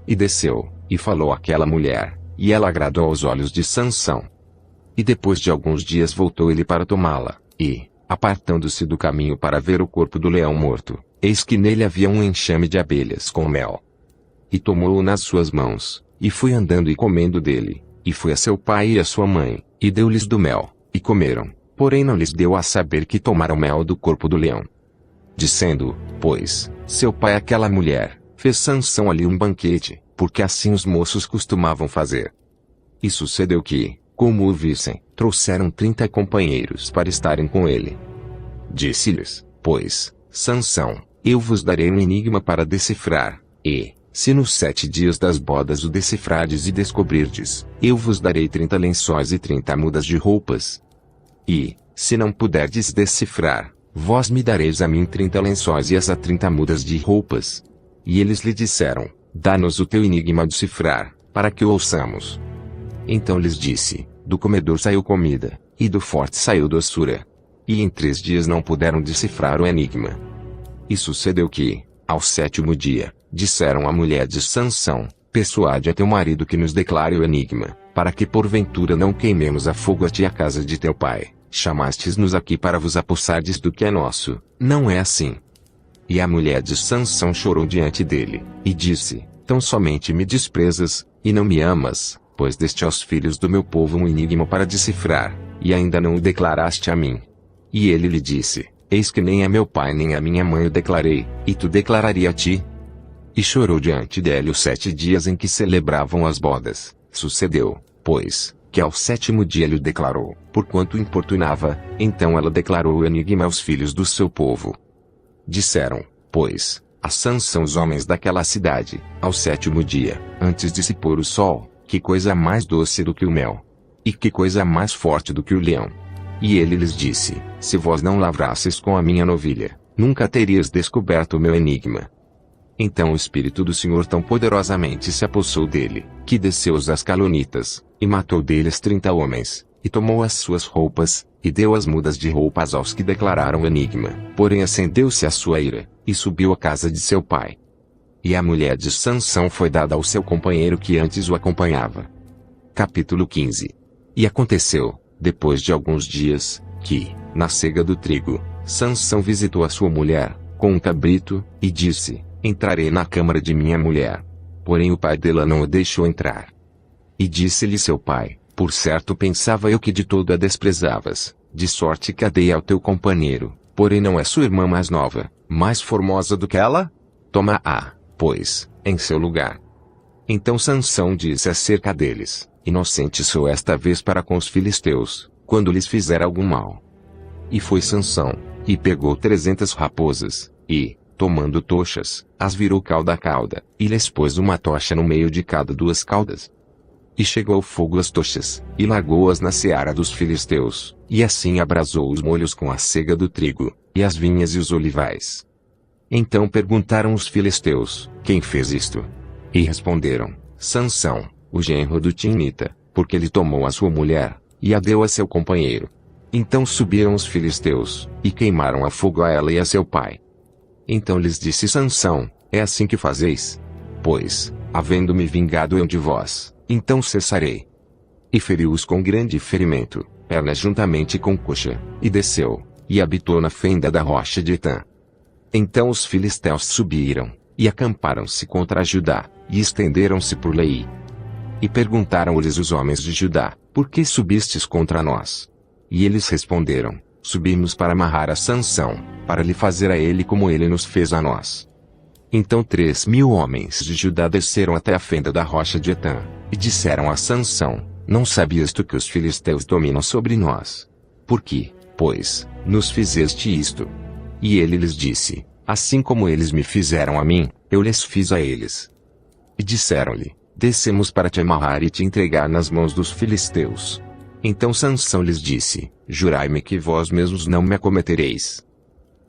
Speaker 1: E desceu, e falou àquela mulher, e ela agradou aos olhos de Sansão. E depois de alguns dias voltou ele para tomá-la, e, apartando-se do caminho para ver o corpo do leão morto, eis que nele havia um enxame de abelhas com mel. E tomou-o nas suas mãos, e foi andando e comendo dele, e foi a seu pai e a sua mãe, e deu-lhes do mel, e comeram, porém não lhes deu a saber que tomaram mel do corpo do leão. Dizendo, pois, seu pai àquela mulher, fez Sansão ali um banquete, porque assim os moços costumavam fazer. E sucedeu que, como o vissem, trouxeram 30 companheiros para estarem com ele. Disse-lhes, pois, Sansão, eu vos darei um enigma para decifrar, e, se nos 7 dias das bodas o decifrardes e descobrirdes, eu vos darei 30 lençóis e 30 mudas de roupas. E, se não puderdes decifrar, vós me dareis a mim 30 lençóis e essa 30 mudas de roupas. E eles lhe disseram, dá-nos o teu enigma a decifrar, para que o ouçamos. Então lhes disse, do comedor saiu comida, e do forte saiu doçura. E em 3 dias não puderam decifrar o enigma. E sucedeu que, ao 7º dia, disseram à mulher de Sansão, persuade a teu marido que nos declare o enigma, para que porventura não queimemos a fogo a ti a casa de teu pai. Chamastes-nos aqui para vos apossardes do que é nosso, não é assim. E a mulher de Sansão chorou diante dele, e disse, tão somente me desprezas, e não me amas, pois deste aos filhos do meu povo um enigma para decifrar, e ainda não o declaraste a mim. E ele lhe disse, eis que nem a meu pai nem a minha mãe o declarei, e tu declararia a ti? E chorou diante dele os 7 dias em que celebravam as bodas. Sucedeu, pois, que ao 7º dia lhe declarou, porquanto importunava, então ela declarou o enigma aos filhos do seu povo. Disseram, pois, a Sansão os homens daquela cidade, ao 7º dia, antes de se pôr o sol, que coisa mais doce do que o mel? E que coisa mais forte do que o leão? E ele lhes disse, se vós não lavrasseis com a minha novilha, nunca terias descoberto o meu enigma. Então o Espírito do Senhor tão poderosamente se apossou dele, que desceu os ascalonitas, e matou deles 30 homens, e tomou as suas roupas, e deu as mudas de roupas aos que declararam o enigma. Porém acendeu-se a sua ira, e subiu à casa de seu pai. E a mulher de Sansão foi dada ao seu companheiro que antes o acompanhava. Capítulo 15. E aconteceu, depois de alguns dias, que, na cega do trigo, Sansão visitou a sua mulher, com um cabrito, e disse, entrarei na câmara de minha mulher. Porém o pai dela não o deixou entrar. E disse-lhe seu pai, por certo pensava eu que de todo a desprezavas, de sorte que a dei ao teu companheiro, porém não é sua irmã mais nova, mais formosa do que ela? Toma-a, pois, em seu lugar. Então Sansão disse acerca deles, inocente sou esta vez para com os filisteus, quando lhes fizer algum mal. E foi Sansão, e pegou 300 raposas, e, tomando tochas, as virou cauda a cauda, e lhes pôs uma tocha no meio de cada 2 caudas. E chegou ao fogo as tochas, e largou-as na seara dos filisteus, e assim abrasou os molhos com a cega do trigo, e as vinhas e os olivais. Então perguntaram os filisteus, quem fez isto? E responderam, Sansão, o genro do Timnita, porque ele tomou a sua mulher, e a deu a seu companheiro. Então subiram os filisteus, e queimaram a fogo a ela e a seu pai. Então lhes disse Sansão, é assim que fazeis? Pois, havendo-me vingado eu de vós, então cessarei. E feriu-os com grande ferimento, pernas juntamente com coxa, e desceu, e habitou na fenda da rocha de Etã. Então os filisteus subiram, e acamparam-se contra Judá, e estenderam-se por Lei. E perguntaram-lhes os homens de Judá, por que subistes contra nós? E eles responderam, subimos para amarrar a Sansão, para lhe fazer a ele como ele nos fez a nós. Então 3.000 homens de Judá desceram até a fenda da rocha de Etã, e disseram a Sansão, não sabias tu que os filisteus dominam sobre nós? Por que, pois, nos fizeste isto? E ele lhes disse, assim como eles me fizeram a mim, eu lhes fiz a eles. E disseram-lhe, descemos para te amarrar e te entregar nas mãos dos filisteus. Então Sansão lhes disse, jurai-me que vós mesmos não me acometereis.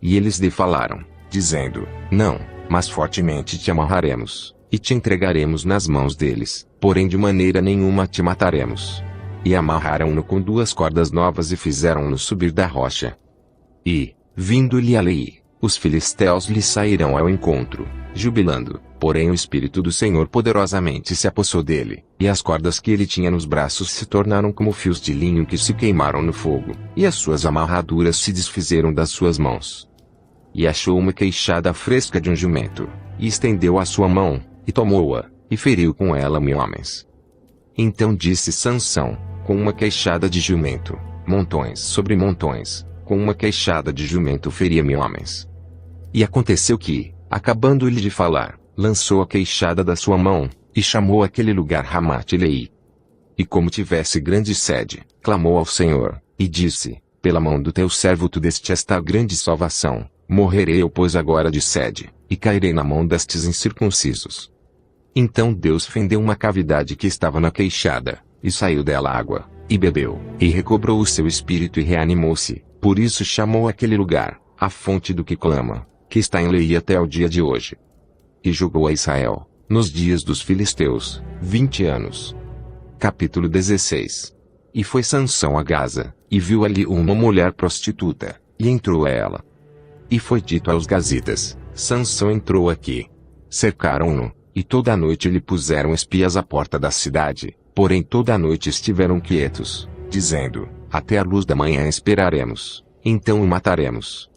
Speaker 1: E eles lhe falaram, dizendo, não, mas fortemente te amarraremos, e te entregaremos nas mãos deles, porém de maneira nenhuma te mataremos. E amarraram-no com 2 cordas novas e fizeram-no subir da rocha. E, vindo-lhe a lei, os filisteus lhe saíram ao encontro, jubilando, porém o Espírito do Senhor poderosamente se apossou dele, e as cordas que ele tinha nos braços se tornaram como fios de linho que se queimaram no fogo, e as suas amarraduras se desfizeram das suas mãos. E achou uma queixada fresca de um jumento, e estendeu a sua mão, e tomou-a, e feriu com ela 1000 homens. Então disse Sansão, com uma queixada de jumento, montões sobre montões, com uma queixada de jumento feria 1000 homens. E aconteceu que, acabando-lhe de falar, lançou a queixada da sua mão, e chamou aquele lugar Ramate-Leí. E como tivesse grande sede, clamou ao Senhor, e disse, pela mão do teu servo tu deste esta grande salvação, morrerei eu pois agora de sede, e cairei na mão destes incircuncisos. Então Deus fendeu uma cavidade que estava na queixada, e saiu dela água, e bebeu, e recobrou o seu espírito e reanimou-se, por isso chamou aquele lugar, a fonte do que clama, que está em Leí até o dia de hoje. E julgou a Israel, nos dias dos filisteus, 20 anos. Capítulo 16. E foi Sansão a Gaza, e viu ali uma mulher prostituta, e entrou a ela. E foi dito aos gazitas, Sansão entrou aqui. Cercaram-no, e toda a noite lhe puseram espias à porta da cidade, porém toda a noite estiveram quietos, dizendo, até a luz da manhã esperaremos, então o mataremos.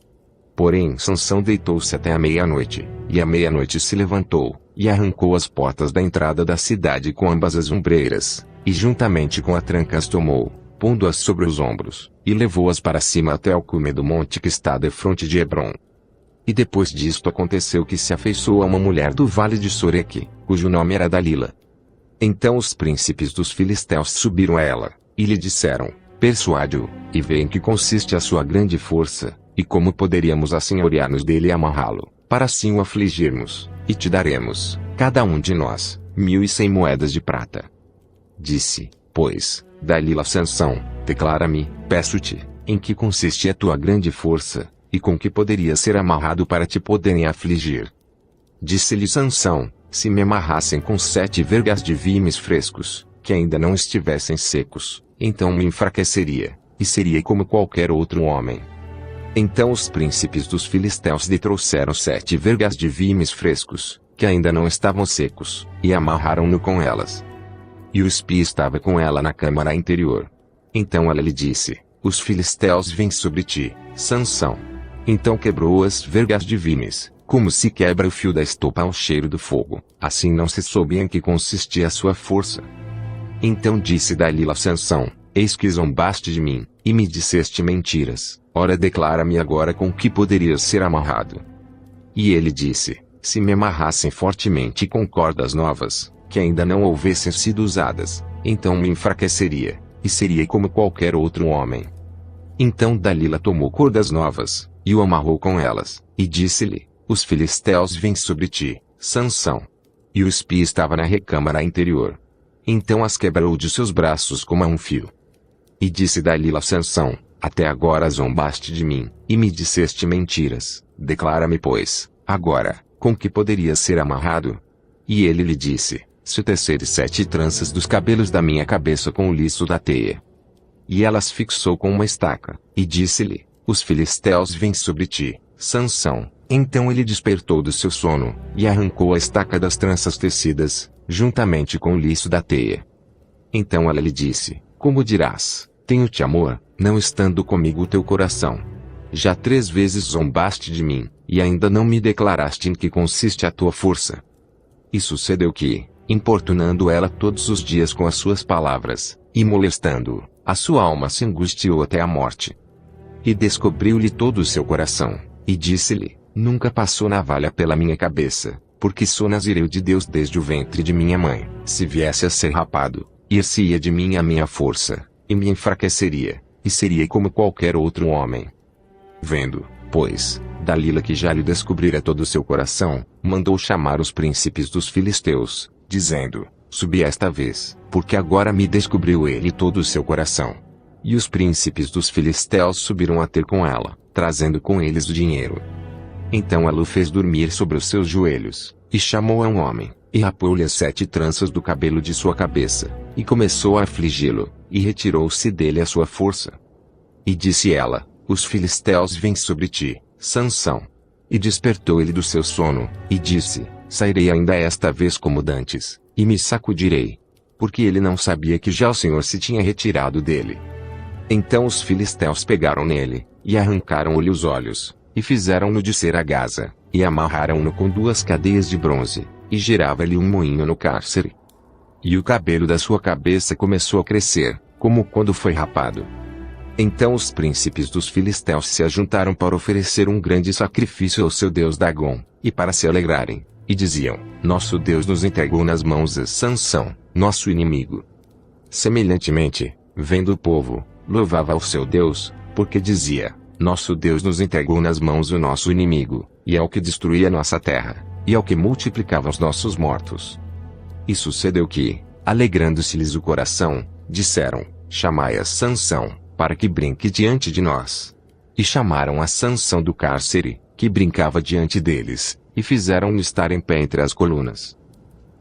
Speaker 1: Porém Sansão deitou-se até a meia-noite, e à meia-noite se levantou, e arrancou as portas da entrada da cidade com ambas as ombreiras, e juntamente com a tranca as tomou, pondo-as sobre os ombros, e levou-as para cima até ao cume do monte que está defronte de Hebrom. E depois disto aconteceu que se afeiçoou a uma mulher do vale de Soreque, cujo nome era Dalila. Então os príncipes dos filisteus subiram a ela, e lhe disseram, persuade-o, e vê em que consiste a sua grande força, e como poderíamos assenhorear-nos dele e amarrá-lo, para assim o afligirmos, e te daremos, cada um de nós, 1.100 moedas de prata. Disse, pois, Dalila a Sansão, declara-me, peço-te, em que consiste a tua grande força, e com que poderia ser amarrado para te poderem afligir. Disse-lhe Sansão, se me amarrassem com 7 vergas de vimes frescos, que ainda não estivessem secos, então me enfraqueceria, e seria como qualquer outro homem. Então os príncipes dos filisteus lhe trouxeram 7 vergas de vimes frescos, que ainda não estavam secos, e amarraram-no com elas. E o espia estava com ela na câmara interior. Então ela lhe disse, os filisteus vêm sobre ti, Sansão. Então quebrou as vergas de vimes, como se quebra o fio da estopa ao cheiro do fogo, assim não se soube em que consistia a sua força. Então disse Dalila a Sansão, eis que zombaste de mim, e me disseste mentiras, ora declara-me agora com que poderias ser amarrado. E ele disse, se me amarrassem fortemente com cordas novas, que ainda não houvessem sido usadas, então me enfraqueceria, e seria como qualquer outro homem. Então Dalila tomou cordas novas, e o amarrou com elas, e disse-lhe, os filisteus vêm sobre ti, Sansão. E o espia estava na recâmara interior. Então as quebrou de seus braços como a um fio. E disse Dalila a Sansão, até agora zombaste de mim, e me disseste mentiras, declara-me pois, agora, com que poderia ser amarrado? E ele lhe disse, se teceres 7 tranças dos cabelos da minha cabeça com o liço da teia. E ela as fixou com uma estaca, e disse-lhe, os filisteus vêm sobre ti, Sansão. Então ele despertou do seu sono, e arrancou a estaca das tranças tecidas, juntamente com o liço da teia. Então ela lhe disse, como dirás, tenho-te amor, não estando comigo o teu coração? Já 3 vezes zombaste de mim, e ainda não me declaraste em que consiste a tua força. E sucedeu que, importunando ela todos os dias com as suas palavras, e molestando-o, a sua alma se angustiou até a morte. E descobriu-lhe todo o seu coração, e disse-lhe, nunca passou navalha pela minha cabeça, porque sou nazireu de Deus desde o ventre de minha mãe. Se viesse a ser rapado, ir-se-ia de mim a minha força, e me enfraqueceria, e seria como qualquer outro homem. Vendo, pois, Dalila que já lhe descobrira todo o seu coração, mandou chamar os príncipes dos filisteus, dizendo, subi esta vez, porque agora me descobriu ele todo o seu coração. E os príncipes dos filisteus subiram a ter com ela. trazendo com eles o dinheiro. Então ela o fez dormir sobre os seus joelhos, e chamou a um homem, e rapou-lhe as 7 tranças do cabelo de sua cabeça, e começou a afligi-lo, e retirou-se dele a sua força. E disse ela: os filisteus vêm sobre ti, Sansão. E despertou ele do seu sono, e disse: sairei ainda esta vez como dantes, e me sacudirei. Porque ele não sabia que já o Senhor se tinha retirado dele. Então os filisteus pegaram nele, e arrancaram-lhe os olhos, e fizeram-no descer a Gaza, e amarraram-no com 2 cadeias de bronze, e girava-lhe um moinho no cárcere. E o cabelo da sua cabeça começou a crescer, como quando foi rapado. Então os príncipes dos filisteus se ajuntaram para oferecer um grande sacrifício ao seu deus Dagom, e para se alegrarem, e diziam: nosso Deus nos entregou nas mãos de Sansão, nosso inimigo. Semelhantemente, vendo o povo, louvava ao seu Deus, porque dizia: nosso Deus nos entregou nas mãos do nosso inimigo, e é o que destruía nossa terra, e é o que multiplicava os nossos mortos. E sucedeu que, alegrando-se-lhes o coração, disseram: chamai a Sansão, para que brinque diante de nós. E chamaram a Sansão do cárcere, que brincava diante deles, e fizeram-no estar em pé entre as colunas.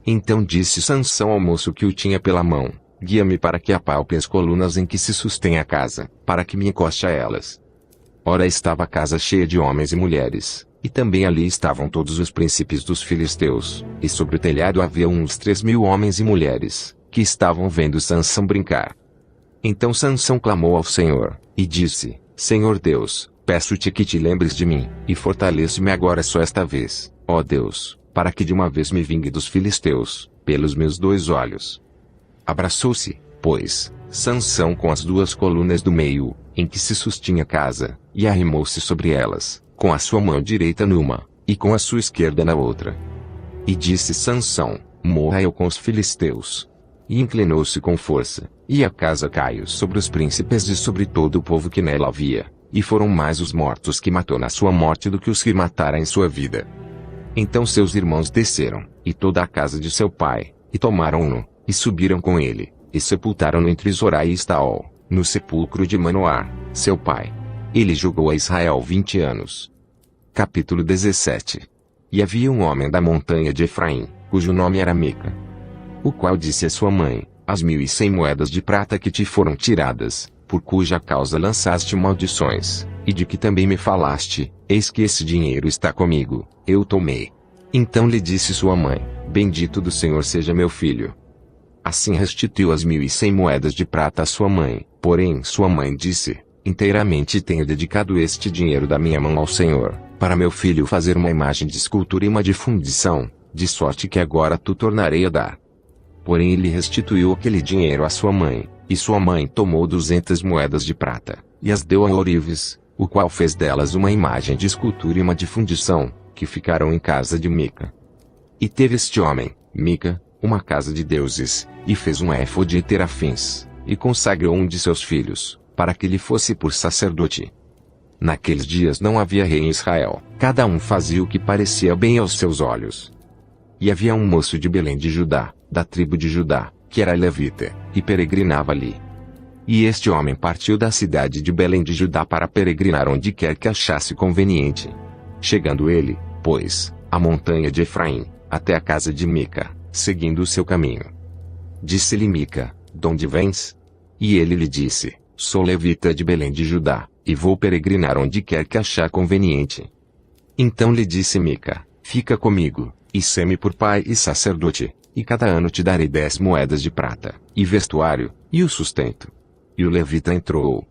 Speaker 1: Então disse Sansão ao moço que o tinha pela mão: guia-me para que apalpe as colunas em que se sustém a casa, para que me encoste a elas. Ora estava a casa cheia de homens e mulheres, e também ali estavam todos os príncipes dos filisteus, e sobre o telhado havia uns 3.000 homens e mulheres, que estavam vendo Sansão brincar. Então Sansão clamou ao Senhor, e disse: Senhor Deus, peço-te que te lembres de mim, e fortalece-me agora só esta vez, ó Deus, para que de uma vez me vingue dos filisteus, pelos meus 2 olhos. Abraçou-se, pois, Sansão com as 2 colunas do meio, em que se sustinha a casa, e arrimou-se sobre elas, com a sua mão direita numa, e com a sua esquerda na outra. E disse Sansão: morra eu com os filisteus. E inclinou-se com força, e a casa caiu sobre os príncipes e sobre todo o povo que nela havia, e foram mais os mortos que matou na sua morte do que os que matara em sua vida. Então seus irmãos desceram, e toda a casa de seu pai, e tomaram-no, e subiram com ele, e sepultaram-no entre Zorá e Estaol, no sepulcro de Manoá, seu pai. Ele julgou a Israel 20 anos. Capítulo 17. E havia um homem da montanha de Efraim, cujo nome era Mica, o qual disse à sua mãe: as 1.100 moedas de prata que te foram tiradas, por cuja causa lançaste maldições, e de que também me falaste, eis que esse dinheiro está comigo, eu tomei. Então lhe disse sua mãe: bendito do Senhor seja meu filho. Assim restituiu as 1.100 moedas de prata à sua mãe, porém sua mãe disse: inteiramente tenho dedicado este dinheiro da minha mão ao Senhor, para meu filho fazer uma imagem de escultura e uma de fundição, de sorte que agora tu tornarei a dar. Porém ele restituiu aquele dinheiro à sua mãe, e sua mãe tomou 200 moedas de prata, e as deu a Orives, o qual fez delas uma imagem de escultura e uma de fundição, que ficaram em casa de Mica. E teve este homem, Mica, uma casa de deuses, e fez um éfode e terafins, e consagrou um de seus filhos, para que lhe fosse por sacerdote. Naqueles dias não havia rei em Israel, cada um fazia o que parecia bem aos seus olhos. E havia um moço de Belém de Judá, da tribo de Judá, que era levita, e peregrinava ali. E este homem partiu da cidade de Belém de Judá para peregrinar onde quer que achasse conveniente. Chegando ele, pois, à montanha de Efraim, até a casa de Mica, seguindo o seu caminho. Disse-lhe Mica: donde vens? E ele lhe disse: sou levita de Belém de Judá, e vou peregrinar onde quer que achar conveniente. Então lhe disse Mica: fica comigo, e sê-me por pai e sacerdote, e cada ano te darei 10 moedas de prata, e vestuário, e o sustento. E o levita entrou.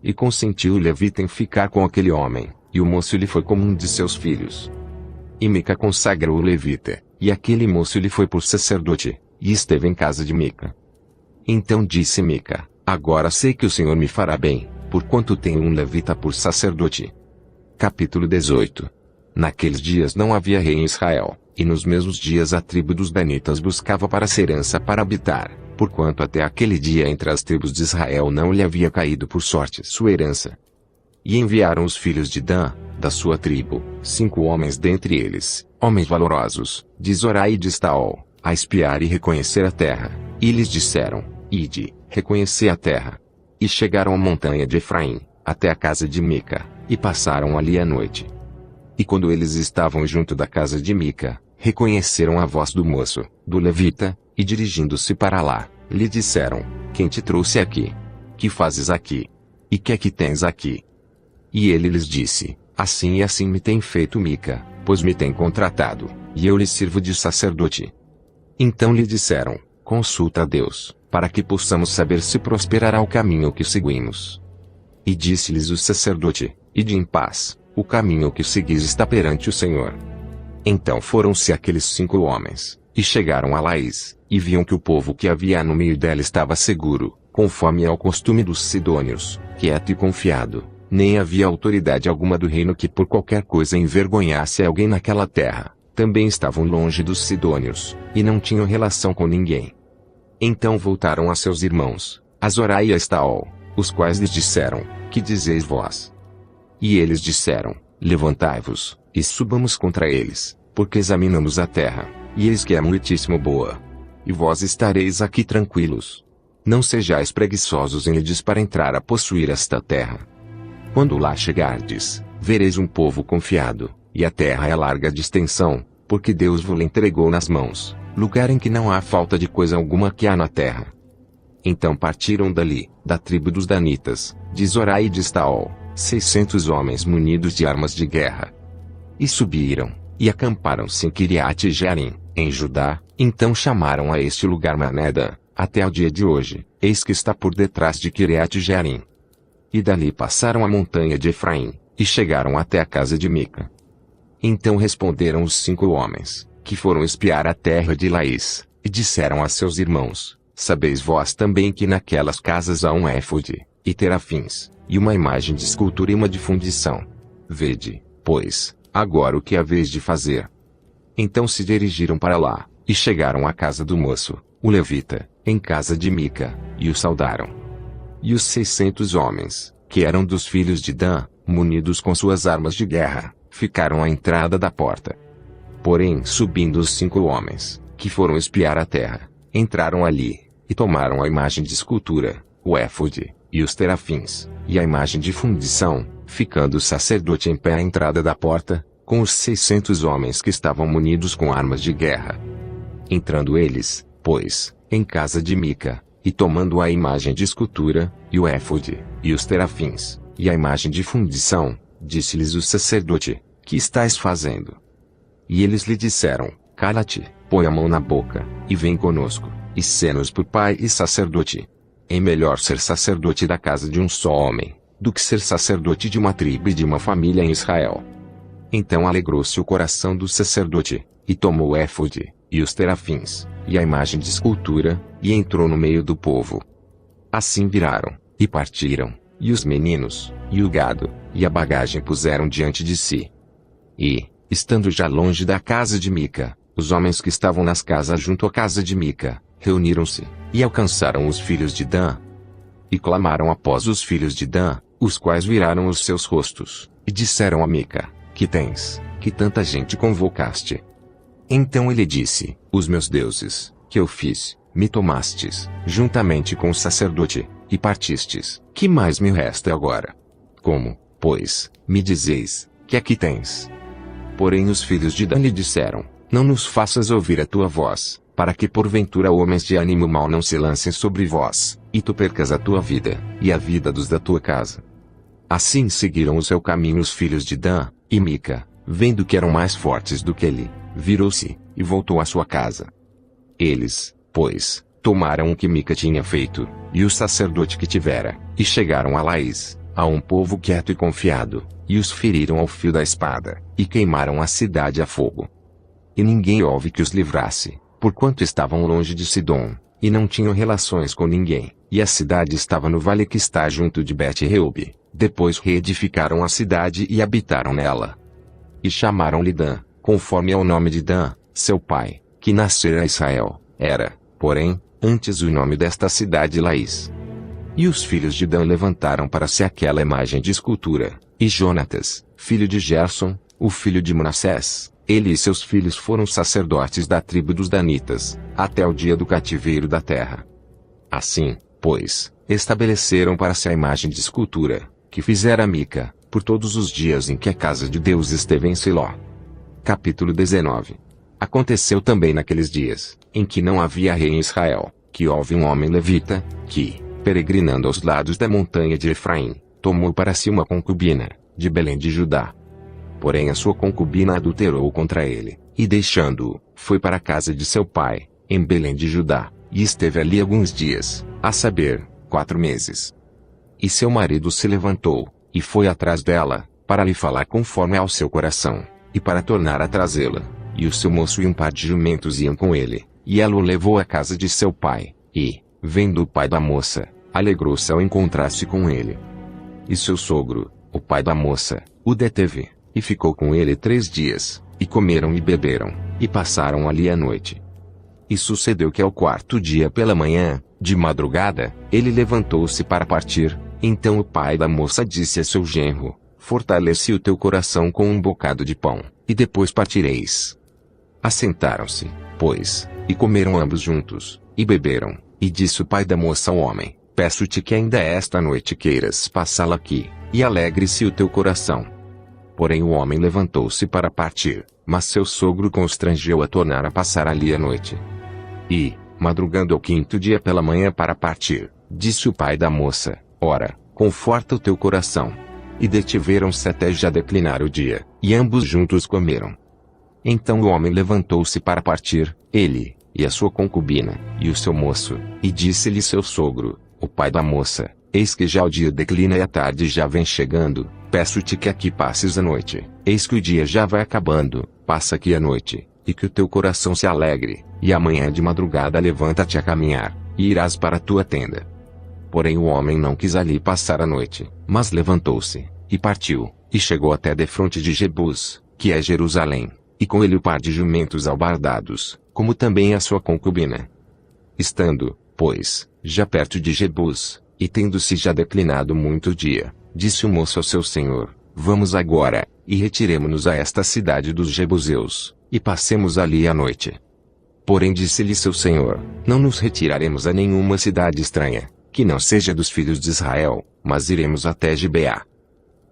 Speaker 1: E consentiu o levita em ficar com aquele homem, e o moço lhe foi como um de seus filhos. E Mica consagrou o levita, e aquele moço lhe foi por sacerdote, e esteve em casa de Mica. Então disse Mica: agora sei que o Senhor me fará bem, porquanto tenho um levita por sacerdote. Capítulo 18. Naqueles dias não havia rei em Israel, e nos mesmos dias a tribo dos Danitas buscava para ser herança para habitar, porquanto até aquele dia entre as tribos de Israel não lhe havia caído por sorte sua herança. E enviaram os filhos de Dan, da sua tribo, 5 homens dentre eles, homens valorosos, de Zorá e de Estaol, a espiar e reconhecer a terra, e lhes disseram: ide, reconhecer a terra. E chegaram à montanha de Efraim, até a casa de Mica, e passaram ali a noite. E quando eles estavam junto da casa de Mica, reconheceram a voz do moço, do levita, e dirigindo-se para lá, lhe disseram: Quem te trouxe aqui? Que fazes aqui? E que é que tens aqui? E ele lhes disse: Assim e assim me tem feito Mica, pois me tem contratado, e eu lhe sirvo de sacerdote. Então lhe disseram: Consulta a Deus, para que possamos saber se prosperará o caminho que seguimos. E disse-lhes o sacerdote: Ide em paz, o caminho que seguis está perante o Senhor. Então foram-se aqueles 5 homens, e chegaram a Laís, e viam que o povo que havia no meio dela estava seguro, conforme é o costume dos sidônios, quieto e confiado, nem havia autoridade alguma do reino que por qualquer coisa envergonhasse alguém naquela terra. Também estavam longe dos sidônios, e não tinham relação com ninguém. Então voltaram a seus irmãos, a Zorá e a Estaol, os quais lhes disseram: Que dizeis vós? E eles disseram: Levantai-vos, e subamos contra eles, porque examinamos a terra, e eis que é muitíssimo boa. E vós estareis aqui tranquilos. Não sejais preguiçosos em ides para entrar a possuir esta terra. Quando lá chegardes, vereis um povo confiado, e a terra é larga de extensão, porque Deus vos entregou nas mãos, lugar em que não há falta de coisa alguma que há na terra. Então partiram dali, da tribo dos Danitas, de Zorá e de Estaol, 600 homens munidos de armas de guerra. E subiram, e acamparam-se em Kiriat-Jearim, em Judá. Então chamaram a este lugar Maneda, até ao dia de hoje, eis que está por detrás de Kiriat-Jearim. E dali passaram a montanha de Efraim, e chegaram até a casa de Mica. Então responderam os 5 homens, que foram espiar a terra de Laís, e disseram a seus irmãos: Sabeis vós também que naquelas casas há um éfode, e terafins, e uma imagem de escultura e uma de fundição. Vede, pois, agora o que haveis de fazer. Então se dirigiram para lá, e chegaram à casa do moço, o levita, em casa de Mica, e o saudaram. E os 600 homens, que eram dos filhos de Dan, munidos com suas armas de guerra, ficaram à entrada da porta. Porém, subindo os 5 homens, que foram espiar a terra, entraram ali, e tomaram a imagem de escultura, o éfode, e os terafins, e a imagem de fundição, ficando o sacerdote em pé à entrada da porta, com os 600 homens que estavam munidos com armas de guerra. Entrando eles, pois, em casa de Mica, e tomando a imagem de escultura, e o éfode, e os terafins, e a imagem de fundição, disse-lhes o sacerdote: Que estáis fazendo? E eles lhe disseram: Cala-te, põe a mão na boca, e vem conosco, e sê-nos por pai e sacerdote. É melhor ser sacerdote da casa de um só homem, do que ser sacerdote de uma tribo e de uma família em Israel. Então alegrou-se o coração do sacerdote, e tomou o éfode, e os terafins, e a imagem de escultura, e entrou no meio do povo. Assim viraram, e partiram, e os meninos, e o gado, e a bagagem puseram diante de si. E, estando já longe da casa de Mica, os homens que estavam nas casas junto à casa de Mica, reuniram-se, e alcançaram os filhos de Dan. E clamaram após os filhos de Dan, os quais viraram os seus rostos, e disseram a Mica: Que tens, que tanta gente convocaste? Então ele disse: Os meus deuses, que eu fiz, me tomastes, juntamente com o sacerdote, e partistes. Que mais me resta agora? Como, pois, me dizeis, que aqui tens? Porém os filhos de Dan lhe disseram: Não nos faças ouvir a tua voz, para que porventura homens de ânimo mau não se lancem sobre vós, e tu percas a tua vida, e a vida dos da tua casa. Assim seguiram o seu caminho os filhos de Dan, e Mica, vendo que eram mais fortes do que ele, virou-se, e voltou à sua casa. Eles, pois, tomaram o que Mica tinha feito, e o sacerdote que tivera, e chegaram a Laís, a um povo quieto e confiado, e os feriram ao fio da espada, e queimaram a cidade a fogo. E ninguém houve que os livrasse, porquanto estavam longe de Sidom, e não tinham relações com ninguém, e a cidade estava no vale que está junto de Bet-Reube. Depois reedificaram a cidade e habitaram nela. E chamaram-lhe Dan, conforme ao nome de Dan, seu pai, que nascera a Israel. Era, porém, antes o nome desta cidade Laís. E os filhos de Dan levantaram para si aquela imagem de escultura, e Jonatas, filho de Gerson, o filho de Manassés, ele e seus filhos foram sacerdotes da tribo dos Danitas, até o dia do cativeiro da terra. Assim, pois, estabeleceram para si a imagem de escultura, que fizera Mica, por todos os dias em que a casa de Deus esteve em Siló. Capítulo 19. Aconteceu também naqueles dias, em que não havia rei em Israel, que houve um homem levita, que, peregrinando aos lados da montanha de Efraim, tomou para si uma concubina, de Belém de Judá. Porém a sua concubina adulterou contra ele, e deixando-o, foi para a casa de seu pai, em Belém de Judá, e esteve ali alguns dias, a saber, 4 meses. E seu marido se levantou, e foi atrás dela, para lhe falar conforme ao seu coração, e para tornar a trazê-la. E o seu moço e um par de jumentos iam com ele, e ela o levou à casa de seu pai, e, vendo o pai da moça, alegrou-se ao encontrar-se com ele. E seu sogro, o pai da moça, o deteve, e ficou com ele 3 dias, e comeram e beberam, e passaram ali a noite. E sucedeu que ao 4º dia pela manhã, de madrugada, ele levantou-se para partir. Então o pai da moça disse a seu genro: fortalece o teu coração com um bocado de pão, e depois partireis. Assentaram-se, pois, e comeram ambos juntos, e beberam, e disse o pai da moça ao homem: peço-te que ainda esta noite queiras passá-la aqui, e alegre-se o teu coração. Porém o homem levantou-se para partir, mas seu sogro constrangeu a tornar a passar ali a noite. E, madrugando ao 5º dia pela manhã para partir, disse o pai da moça: ora, conforta o teu coração. E detiveram-se até já declinar o dia, e ambos juntos comeram. Então o homem levantou-se para partir, ele, e a sua concubina, e o seu moço, e disse-lhe seu sogro, o pai da moça: eis que já o dia declina e a tarde já vem chegando, peço-te que aqui passes a noite, eis que o dia já vai acabando, passa aqui a noite, e que o teu coração se alegre, e amanhã de madrugada levanta-te a caminhar, e irás para a tua tenda. Porém o homem não quis ali passar a noite, mas levantou-se, e partiu, e chegou até defronte de Jebus, que é Jerusalém, e com ele o par de jumentos albardados, como também a sua concubina. Estando, pois, já perto de Jebus, e tendo-se já declinado muito o dia, disse o moço ao seu senhor: vamos agora, e retiremo-nos a esta cidade dos Jebuseus, e passemos ali a noite. Porém disse-lhe seu senhor: não nos retiraremos a nenhuma cidade estranha, que não seja dos filhos de Israel, mas iremos até Gibeá.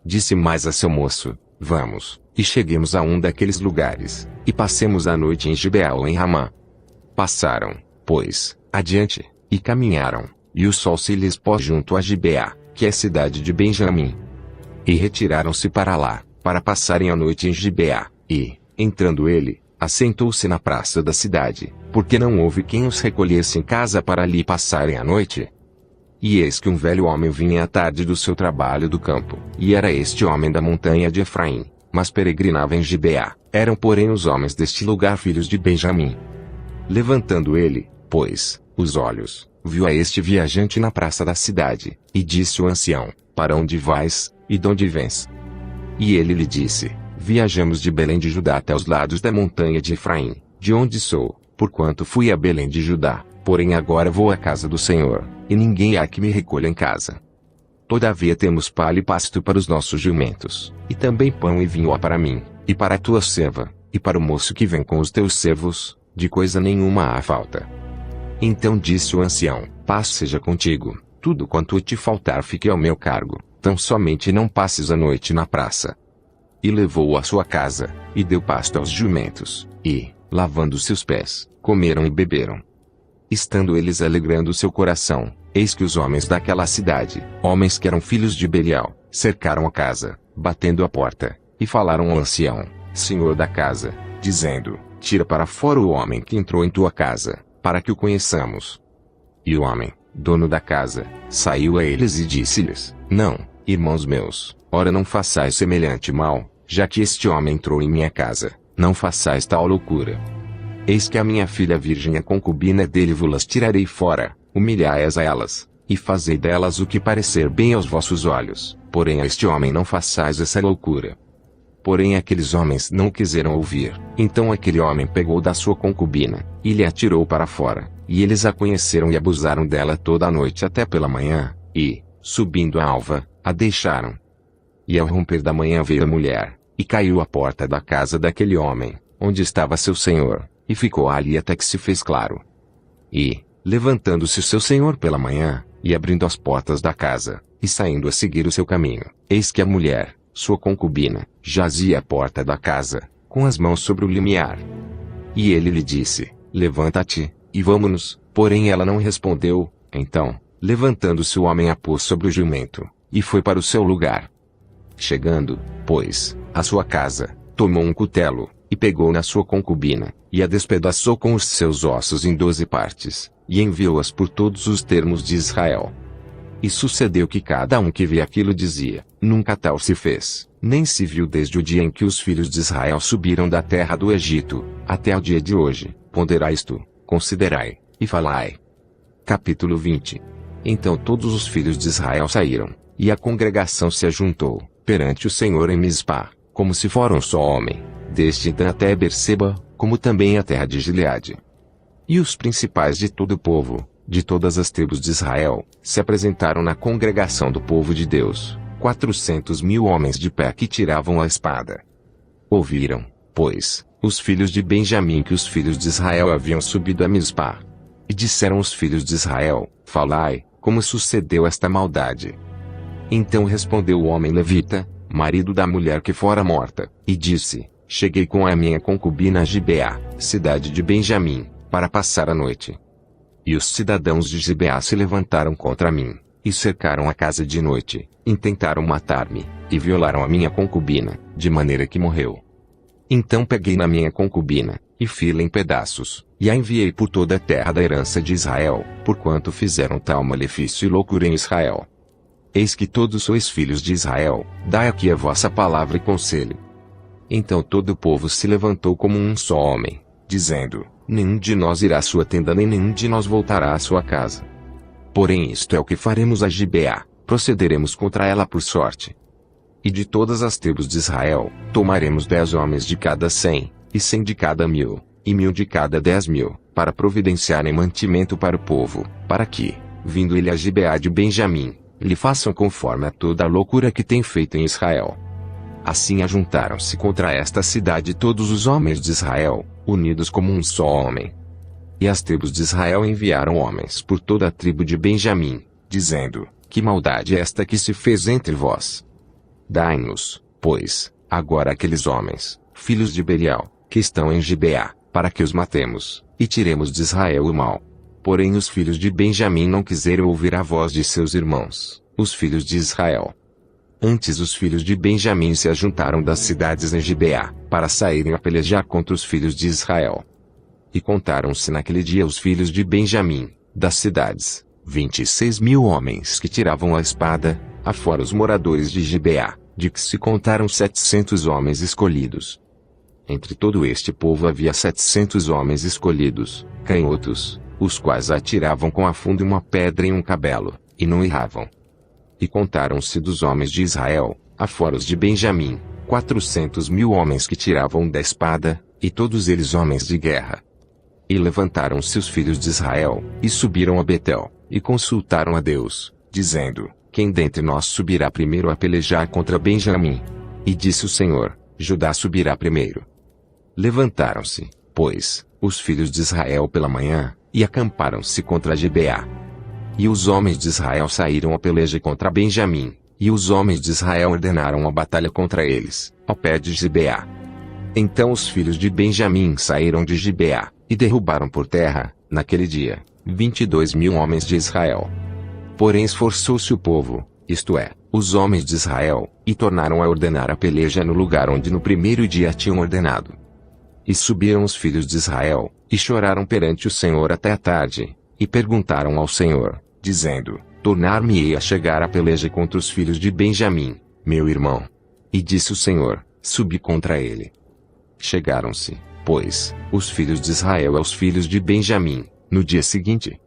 Speaker 1: Disse mais a seu moço: vamos, e cheguemos a um daqueles lugares, e passemos a noite em Gibeá ou em Ramá. Passaram, pois, adiante, e caminharam, e o sol se lhes pôs junto a Gibeá, que é cidade de Benjamim. E retiraram-se para lá, para passarem a noite em Gibeá, e, entrando ele, assentou-se na praça da cidade, porque não houve quem os recolhesse em casa para ali passarem a noite. E eis que um velho homem vinha à tarde do seu trabalho do campo, e era este homem da montanha de Efraim, mas peregrinava em Gibeá. Eram porém os homens deste lugar filhos de Benjamim. Levantando ele, pois, os olhos, viu a este viajante na praça da cidade, e disse o ancião: para onde vais, e de onde vens? E ele lhe disse: viajamos de Belém de Judá até os lados da montanha de Efraim, de onde sou, porquanto fui a Belém de Judá, porém agora vou à casa do Senhor, e ninguém há que me recolha em casa. Todavia temos palha e pasto para os nossos jumentos, e também pão e vinho há para mim, e para a tua serva, e para o moço que vem com os teus servos, de coisa nenhuma há falta. Então disse o ancião: paz seja contigo, tudo quanto te faltar fique ao meu cargo, tão somente não passes a noite na praça. E levou-o à sua casa, e deu pasto aos jumentos, e, lavando-se os pés, comeram e beberam. Estando eles alegrando seu coração, eis que os homens daquela cidade, homens que eram filhos de Belial, cercaram a casa, batendo a porta, e falaram ao ancião, senhor da casa, dizendo: tira para fora o homem que entrou em tua casa, para que o conheçamos. E o homem, dono da casa, saiu a eles e disse-lhes: não, irmãos meus, ora não façais semelhante mal, já que este homem entrou em minha casa, não façais tal loucura. Eis que a minha filha virgem a concubina dele vos-las tirarei fora, humilhai-as a elas, e fazei delas o que parecer bem aos vossos olhos, porém a este homem não façais essa loucura. Porém aqueles homens não quiseram ouvir, então aquele homem pegou da sua concubina, e lhe atirou para fora, e eles a conheceram e abusaram dela toda a noite até pela manhã, e, subindo a alva, a deixaram. E ao romper da manhã veio a mulher, e caiu à porta da casa daquele homem, onde estava seu senhor, e ficou ali até que se fez claro. E, levantando-se seu senhor pela manhã, e abrindo as portas da casa, e saindo a seguir o seu caminho, eis que a mulher, sua concubina, jazia à porta da casa, com as mãos sobre o limiar. E ele lhe disse: levanta-te, e vamo-nos. Porém ela não respondeu. Então, levantando-se o homem a pôs sobre o jumento, e foi para o seu lugar. Chegando, pois, à sua casa, tomou um cutelo, e pegou na sua concubina, e a despedaçou com os seus ossos em 12 partes, e enviou-as por todos os termos de Israel. E sucedeu que cada um que via aquilo dizia: nunca tal se fez, nem se viu desde o dia em que os filhos de Israel subiram da terra do Egito, até ao dia de hoje. Ponderai isto, considerai, e falai. Capítulo 20. Então todos os filhos de Israel saíram, e a congregação se ajuntou, perante o Senhor em Mispá, como se fora um só homem, desde Dan até Berseba, como também a terra de Gileade. E os principais de todo o povo, de todas as tribos de Israel, se apresentaram na congregação do povo de Deus, 400.000 homens de pé que tiravam a espada. Ouviram, pois, os filhos de Benjamim que os filhos de Israel haviam subido a Mispá. E disseram os filhos de Israel: falai, como sucedeu esta maldade. Então respondeu o homem levita, marido da mulher que fora morta, e disse: cheguei com a minha concubina a Gibeá, cidade de Benjamim, para passar a noite. E os cidadãos de Gibeá se levantaram contra mim, e cercaram a casa de noite, intentaram matar-me, e violaram a minha concubina, de maneira que morreu. Então peguei na minha concubina, e fi-la em pedaços, e a enviei por toda a terra da herança de Israel, porquanto fizeram tal malefício e loucura em Israel. Eis que todos sois filhos de Israel, dai aqui a vossa palavra e conselho. Então todo o povo se levantou como um só homem, dizendo: nenhum de nós irá à sua tenda nem nenhum de nós voltará à sua casa. Porém isto é o que faremos a Gibeá, procederemos contra ela por sorte. E de todas as tribos de Israel, tomaremos 10 homens de cada 100, e 100 de cada 1000, e 1000 de cada 10.000, para providenciarem mantimento para o povo, para que, vindo ele a Gibeá de Benjamim, lhe façam conforme a toda a loucura que tem feito em Israel. Assim ajuntaram-se contra esta cidade todos os homens de Israel, unidos como um só homem. E as tribos de Israel enviaram homens por toda a tribo de Benjamim, dizendo: que maldade é esta que se fez entre vós? Dai-nos, pois, agora aqueles homens, filhos de Belial, que estão em Gibeá, para que os matemos, e tiremos de Israel o mal. Porém os filhos de Benjamim não quiseram ouvir a voz de seus irmãos, os filhos de Israel. Antes os filhos de Benjamim se ajuntaram das cidades em Gibeá, para saírem a pelejar contra os filhos de Israel. E contaram-se naquele dia os filhos de Benjamim, das cidades, 26.000 homens que tiravam a espada, afora os moradores de Gibeá, de que se contaram 700 homens escolhidos. Entre todo este povo havia 700 homens escolhidos, canhotos, os quais atiravam com a funda uma pedra em um cabelo, e não erravam. E contaram-se dos homens de Israel, afora os de Benjamim, 400.000 homens que tiravam da espada, e todos eles homens de guerra. E levantaram-se os filhos de Israel, e subiram a Betel, e consultaram a Deus, dizendo: quem dentre nós subirá primeiro a pelejar contra Benjamim? E disse o Senhor: Judá subirá primeiro. Levantaram-se, pois, os filhos de Israel pela manhã, e acamparam-se contra Gibeá. E os homens de Israel saíram a peleja contra Benjamim, e os homens de Israel ordenaram a batalha contra eles, ao pé de Gibeá. Então os filhos de Benjamim saíram de Gibeá, e derrubaram por terra, naquele dia, 22.000 homens de Israel. Porém esforçou-se o povo, isto é, os homens de Israel, e tornaram a ordenar a peleja no lugar onde no primeiro dia tinham ordenado. E subiram os filhos de Israel, e choraram perante o Senhor até a tarde, e perguntaram ao Senhor, dizendo: tornar-me-ei a chegar a peleja contra os filhos de Benjamim, meu irmão. E disse o Senhor: subi contra ele. Chegaram-se, pois, os filhos de Israel aos filhos de Benjamim, no dia seguinte.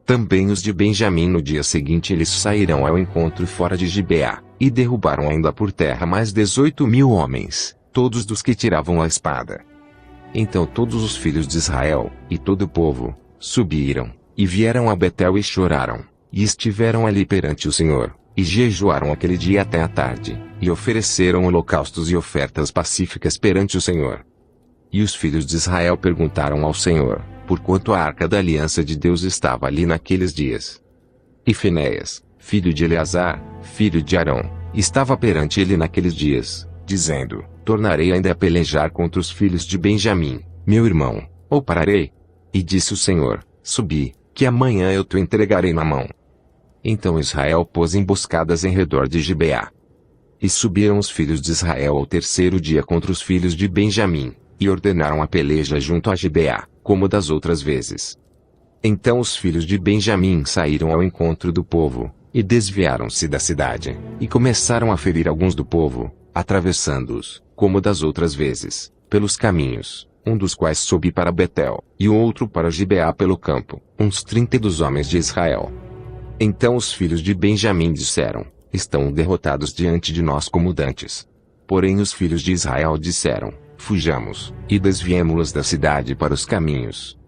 Speaker 1: Também os de Benjamim no dia seguinte eles saíram ao encontro fora de Gibeá, e derrubaram ainda por terra mais 18.000 homens, todos dos que tiravam a espada. Então todos os filhos de Israel, e todo o povo, subiram, e vieram a Betel e choraram, e estiveram ali perante o Senhor, e jejuaram aquele dia até a tarde, e ofereceram holocaustos e ofertas pacíficas perante o Senhor. E os filhos de Israel perguntaram ao Senhor, porquanto a arca da aliança de Deus estava ali naqueles dias. E Finéias, filho de Eleazar, filho de Arão, estava perante ele naqueles dias, dizendo: tornarei ainda a pelejar contra os filhos de Benjamim, meu irmão, ou pararei? E disse o Senhor: subi, que amanhã eu te entregarei na mão. Então Israel pôs emboscadas em redor de Gibeá. E subiram os filhos de Israel ao terceiro dia contra os filhos de Benjamim, e ordenaram a peleja junto a Gibeá, como das outras vezes. Então os filhos de Benjamim saíram ao encontro do povo, e desviaram-se da cidade, e começaram a ferir alguns do povo, atravessando-os, como das outras vezes, pelos caminhos, um dos quais soube para Betel, e o outro para Gibeá pelo campo, uns 30 dos homens de Israel. Então os filhos de Benjamim disseram: estão derrotados diante de nós como dantes. Porém os filhos de Israel disseram: fujamos, e desviemo-los da cidade para os caminhos.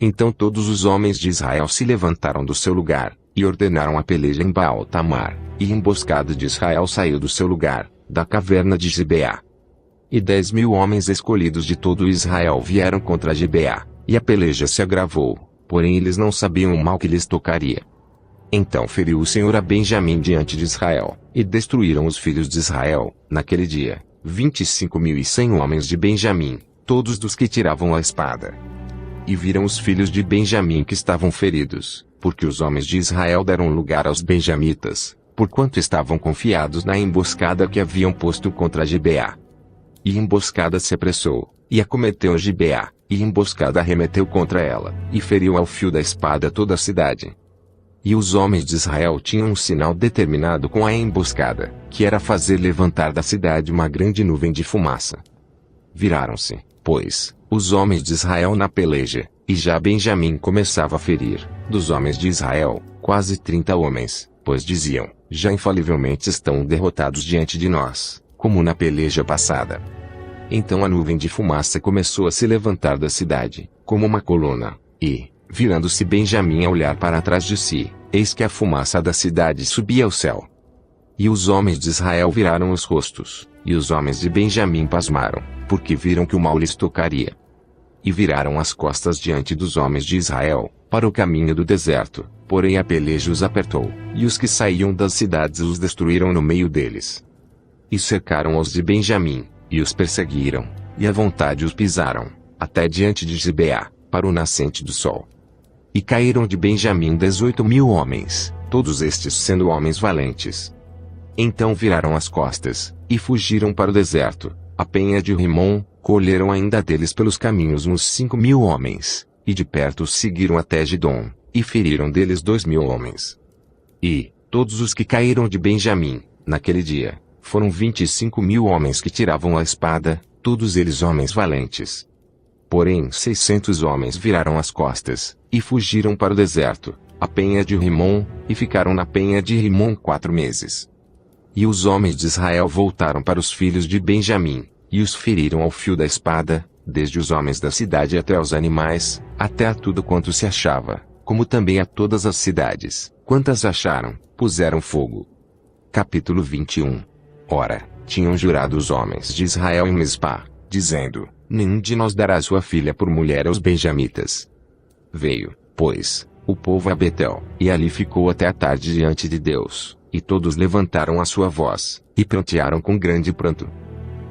Speaker 1: Então todos os homens de Israel se levantaram do seu lugar, e ordenaram a peleja em Baal-Tamar, e a emboscada de Israel saiu do seu lugar, da caverna de Gibeá. E 10.000 homens escolhidos de todo Israel vieram contra Gibeá, e a peleja se agravou, porém eles não sabiam o mal que lhes tocaria. Então feriu o Senhor a Benjamim diante de Israel, e destruíram os filhos de Israel, naquele dia, 25.100 homens de Benjamim, todos dos que tiravam a espada. E viram os filhos de Benjamim que estavam feridos, porque os homens de Israel deram lugar aos benjamitas, porquanto estavam confiados na emboscada que haviam posto contra Gibeá. E a emboscada se apressou, e acometeu Gibeá, e a emboscada arremeteu contra ela, e feriu ao fio da espada toda a cidade. E os homens de Israel tinham um sinal determinado com a emboscada, que era fazer levantar da cidade uma grande nuvem de fumaça. Viraram-se, pois, os homens de Israel na peleja, e já Benjamim começava a ferir, dos homens de Israel, quase 30 homens, pois diziam: já infalivelmente estão derrotados diante de nós, como na peleja passada. Então a nuvem de fumaça começou a se levantar da cidade, como uma coluna, e, virando-se Benjamim a olhar para trás de si, eis que a fumaça da cidade subia ao céu. E os homens de Israel viraram os rostos, e os homens de Benjamim pasmaram, porque viram que o mal lhes tocaria. E viraram as costas diante dos homens de Israel, para o caminho do deserto, porém a peleja os apertou, e os que saíam das cidades os destruíram no meio deles. E cercaram os de Benjamim, e os perseguiram, e à vontade os pisaram, até diante de Gibeá, para o nascente do sol. E caíram de Benjamim 18.000 homens, todos estes sendo homens valentes. Então viraram as costas, e fugiram para o deserto, a penha de Rimon, colheram ainda deles pelos caminhos uns 5.000 homens, e de perto os seguiram até Gidom, e feriram deles 2.000 homens. E, todos os que caíram de Benjamim, naquele dia, foram 25.000 homens que tiravam a espada, todos eles homens valentes. Porém 600 homens viraram as costas, e fugiram para o deserto, a penha de Rimon, e ficaram na penha de Rimon 4 meses. E os homens de Israel voltaram para os filhos de Benjamim, e os feriram ao fio da espada, desde os homens da cidade até aos animais, até a tudo quanto se achava, como também a todas as cidades, quantas acharam, puseram fogo. Capítulo 21. Ora, tinham jurado os homens de Israel em Mispá, dizendo: nenhum de nós dará sua filha por mulher aos benjamitas. Veio, pois, o povo a Betel, e ali ficou até a tarde diante de Deus, e todos levantaram a sua voz, e prantearam com grande pranto.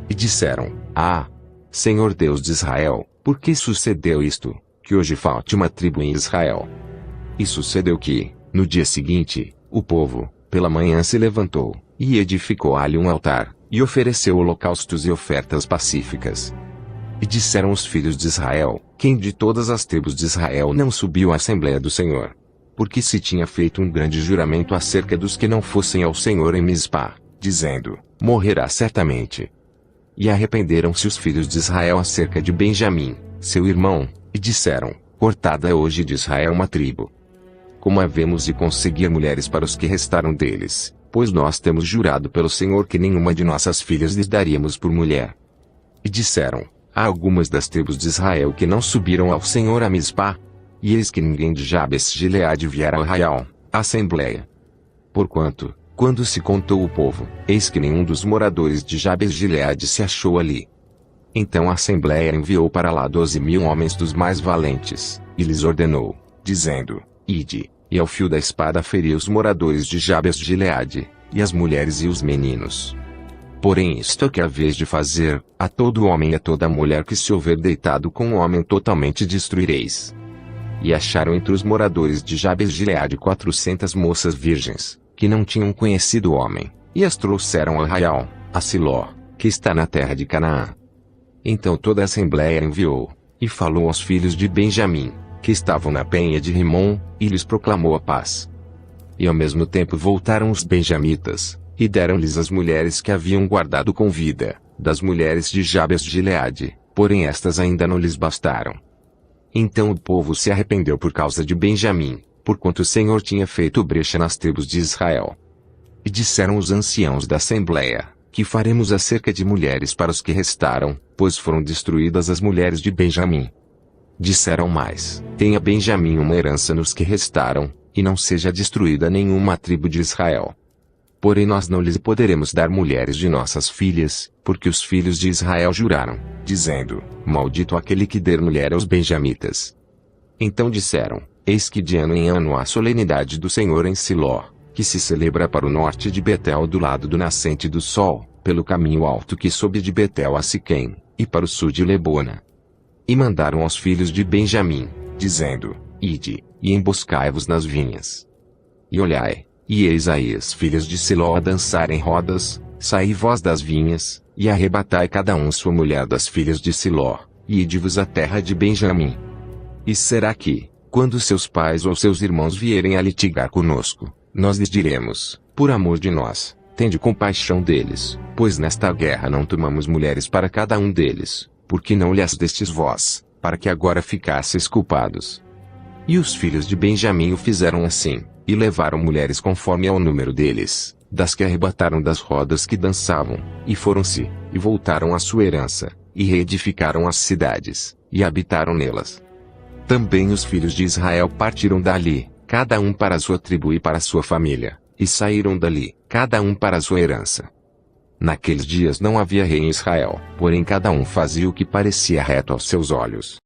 Speaker 1: E disseram: ah, Senhor Deus de Israel, por que sucedeu isto, que hoje falte uma tribo em Israel? E sucedeu que, no dia seguinte, o povo, pela manhã se levantou, e edificou ali um altar, e ofereceu holocaustos e ofertas pacíficas. E disseram os filhos de Israel: quem de todas as tribos de Israel não subiu à Assembleia do Senhor? Porque se tinha feito um grande juramento acerca dos que não fossem ao Senhor em Mispá, dizendo: morrerá certamente. E arrependeram-se os filhos de Israel acerca de Benjamim, seu irmão, e disseram: cortada é hoje de Israel uma tribo. Como havemos de conseguir mulheres para os que restaram deles, pois nós temos jurado pelo Senhor que nenhuma de nossas filhas lhes daríamos por mulher. E disseram: há algumas das tribos de Israel que não subiram ao Senhor a Mispá, e eis que ninguém de Jabes-Gileade viera ao arraial, à assembleia. Porquanto, quando se contou o povo, eis que nenhum dos moradores de Jabes-Gileade se achou ali. Então a assembleia enviou para lá 12.000 homens dos mais valentes, e lhes ordenou, dizendo: ide, e ao fio da espada feri os moradores de Jabes-Gileade, e as mulheres e os meninos. Porém isto é que a vez de fazer, a todo homem e a toda mulher que se houver deitado com um homem totalmente destruireis. E acharam entre os moradores de Jabes de Gileade 400 moças virgens, que não tinham conhecido o homem, e as trouxeram a Arraial, a Siló, que está na terra de Canaã. Então toda a assembleia enviou, e falou aos filhos de Benjamim, que estavam na penha de Rimom, e lhes proclamou a paz. E ao mesmo tempo voltaram os benjamitas, e deram-lhes as mulheres que haviam guardado com vida, das mulheres de Jabes de Gileade, porém estas ainda não lhes bastaram. Então o povo se arrependeu por causa de Benjamim, porquanto o Senhor tinha feito brecha nas tribos de Israel. E disseram os anciãos da assembleia, que faremos acerca de mulheres para os que restaram, pois foram destruídas as mulheres de Benjamim. Disseram mais, tenha Benjamim uma herança nos que restaram, e não seja destruída nenhuma tribo de Israel. Porém nós não lhes poderemos dar mulheres de nossas filhas, porque os filhos de Israel juraram, dizendo, maldito aquele que der mulher aos benjamitas. Então disseram, eis que de ano em ano há a solenidade do Senhor em Siló, que se celebra para o norte de Betel do lado do nascente do sol, pelo caminho alto que sobe de Betel a Siquém, e para o sul de Lebona. E mandaram aos filhos de Benjamim, dizendo, ide, e emboscai-vos nas vinhas. E olhai, e eis aí as filhas de Siló a dançarem rodas, saí vós das vinhas, e arrebatai cada um sua mulher das filhas de Siló, e ide-vos à terra de Benjamim. E será que, quando seus pais ou seus irmãos vierem a litigar conosco, nós lhes diremos, por amor de nós, tende compaixão deles, pois nesta guerra não tomamos mulheres para cada um deles, porque não lhes destes vós, para que agora ficasseis culpados. E os filhos de Benjamim o fizeram assim, e levaram mulheres conforme ao número deles, das que arrebataram das rodas que dançavam, e foram-se, e voltaram à sua herança, e reedificaram as cidades, e habitaram nelas. Também os filhos de Israel partiram dali, cada um para a sua tribo e para a sua família, e saíram dali, cada um para a sua herança. Naqueles dias não havia rei em Israel, porém cada um fazia o que parecia reto aos seus olhos.